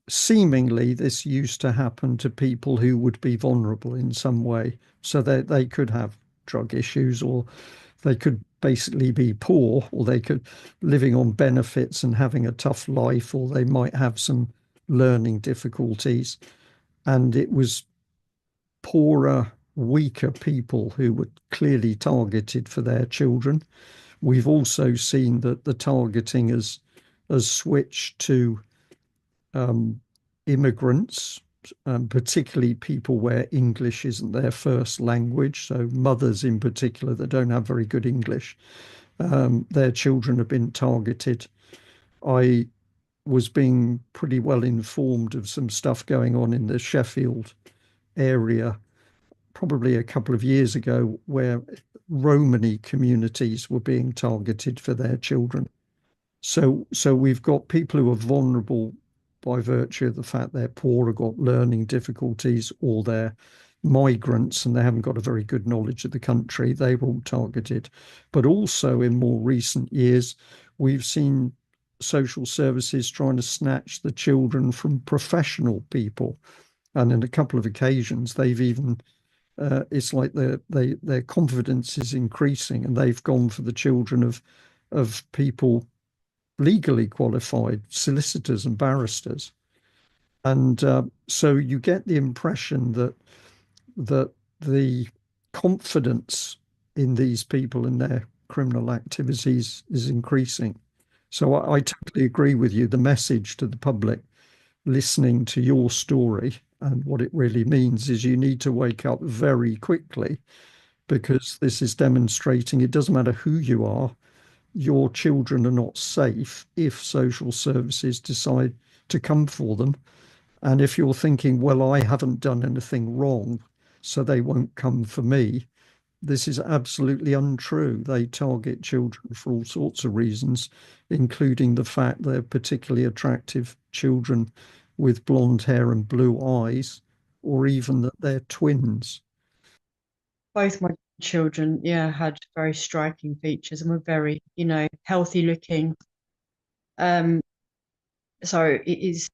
seemingly used to happen to people who would be vulnerable in some way. So they could have drug issues, or they could basically be poor, or they could living on benefits and having a tough life, or they might have some learning difficulties. And it was poorer, weaker people who were clearly targeted for their children. We've also seen that the targeting has switched to immigrants, particularly people where English isn't their first language. So mothers in particular that don't have very good English, their children have been targeted. I was being pretty well informed of some stuff going on in the Sheffield area probably a couple of years ago, where Romani communities were being targeted for their children. So we've got people who are vulnerable by virtue of the fact they're poor or got learning difficulties, or they're migrants and they haven't got a very good knowledge of the country. They were all targeted. But also in more recent years, we've seen social services trying to snatch the children from professional people. And in a couple of occasions, they've even it's like their confidence is increasing, and they've gone for the children of people legally qualified, solicitors and barristers. And so you get the impression that the confidence in these people and their criminal activities is increasing. So I totally agree with you. The message to the public listening to your story and what it really means is you need to wake up very quickly, because this is demonstrating it doesn't matter who you are, your children are not safe if social services decide to come for them. And if you're thinking, well, I haven't done anything wrong, so they won't come for me, this is absolutely untrue. They target children for all sorts of reasons, including the fact they're particularly attractive children with blonde hair and blue eyes, or even that they're twins. Both my children, yeah, had very striking features and were very, healthy looking. So it is,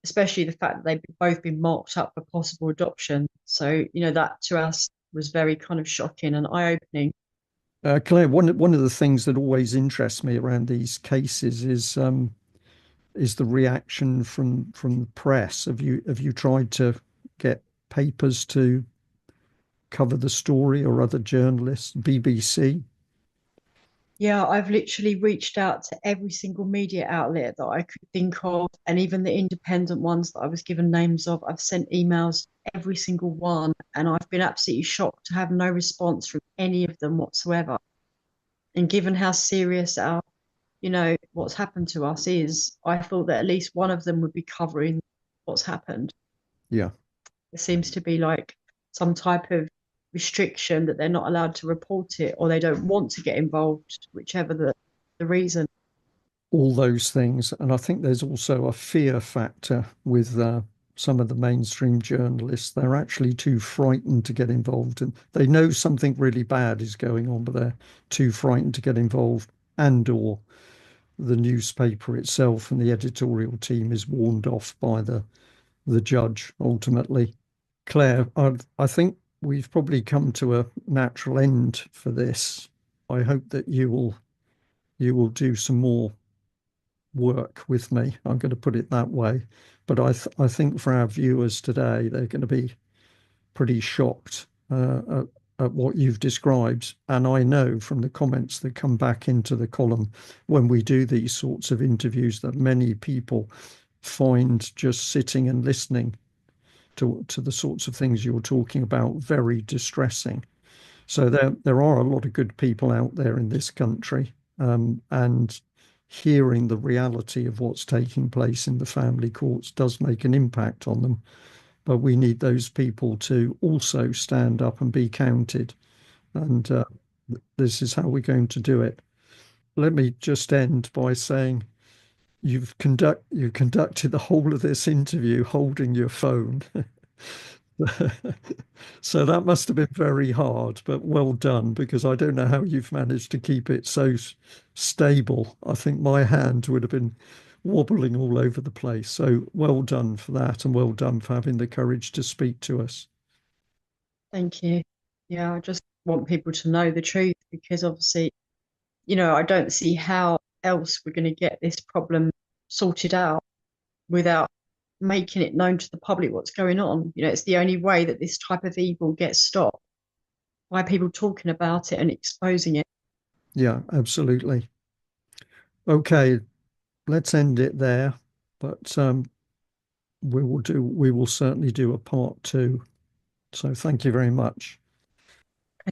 especially the fact that they've both been marked up for possible adoption. So, that to us was very kind of shocking and eye-opening. Claire, one of the things that always interests me around these cases is the reaction from the press. Have you tried to get papers to cover the story, or other journalists, BBC? Yeah, I've literally reached out to every single media outlet that I could think of, and even the independent ones that I was given names of. I've sent emails to every single one, and I've been absolutely shocked to have no response from any of them whatsoever. And given how serious our, what's happened to us is, I thought that at least one of them would be covering what's happened. Yeah. There seems to be like some type of restriction that they're not allowed to report it, or they don't want to get involved, whichever the reason. All those things. And I think there's also a fear factor with some of the mainstream journalists. They're actually too frightened to get involved, and they know something really bad is going on, but they're too frightened to get involved, and or the newspaper itself and the editorial team is warned off by the judge ultimately. Claire, I think we've probably come to a natural end for this. I hope that you will do some more work with me. I'm going to put it that way. But I think for our viewers today, they're going to be pretty shocked at what you've described. And I know from the comments that come back into the column when we do these sorts of interviews that many people find just sitting and listening to the sorts of things you're talking about very distressing. So there are a lot of good people out there in this country, and hearing the reality of what's taking place in the family courts does make an impact on them. But we need those people to also stand up and be counted. And this is how we're going to do it. Let me just end by saying you conducted the whole of this interview holding your phone. So that must have been very hard, but well done, because I don't know how you've managed to keep it so stable. I think my hand would have been wobbling all over the place. So well done for that, and well done for having the courage to speak to us. Thank you. Yeah, I just want people to know the truth, because obviously, I don't see how else we're going to get this problem sorted out without making it known to the public what's going on. It's the only way that this type of evil gets stopped, by people talking about it and exposing it. Yeah, absolutely. Okay, let's end it there. But we will certainly do a part 2. So thank you very much.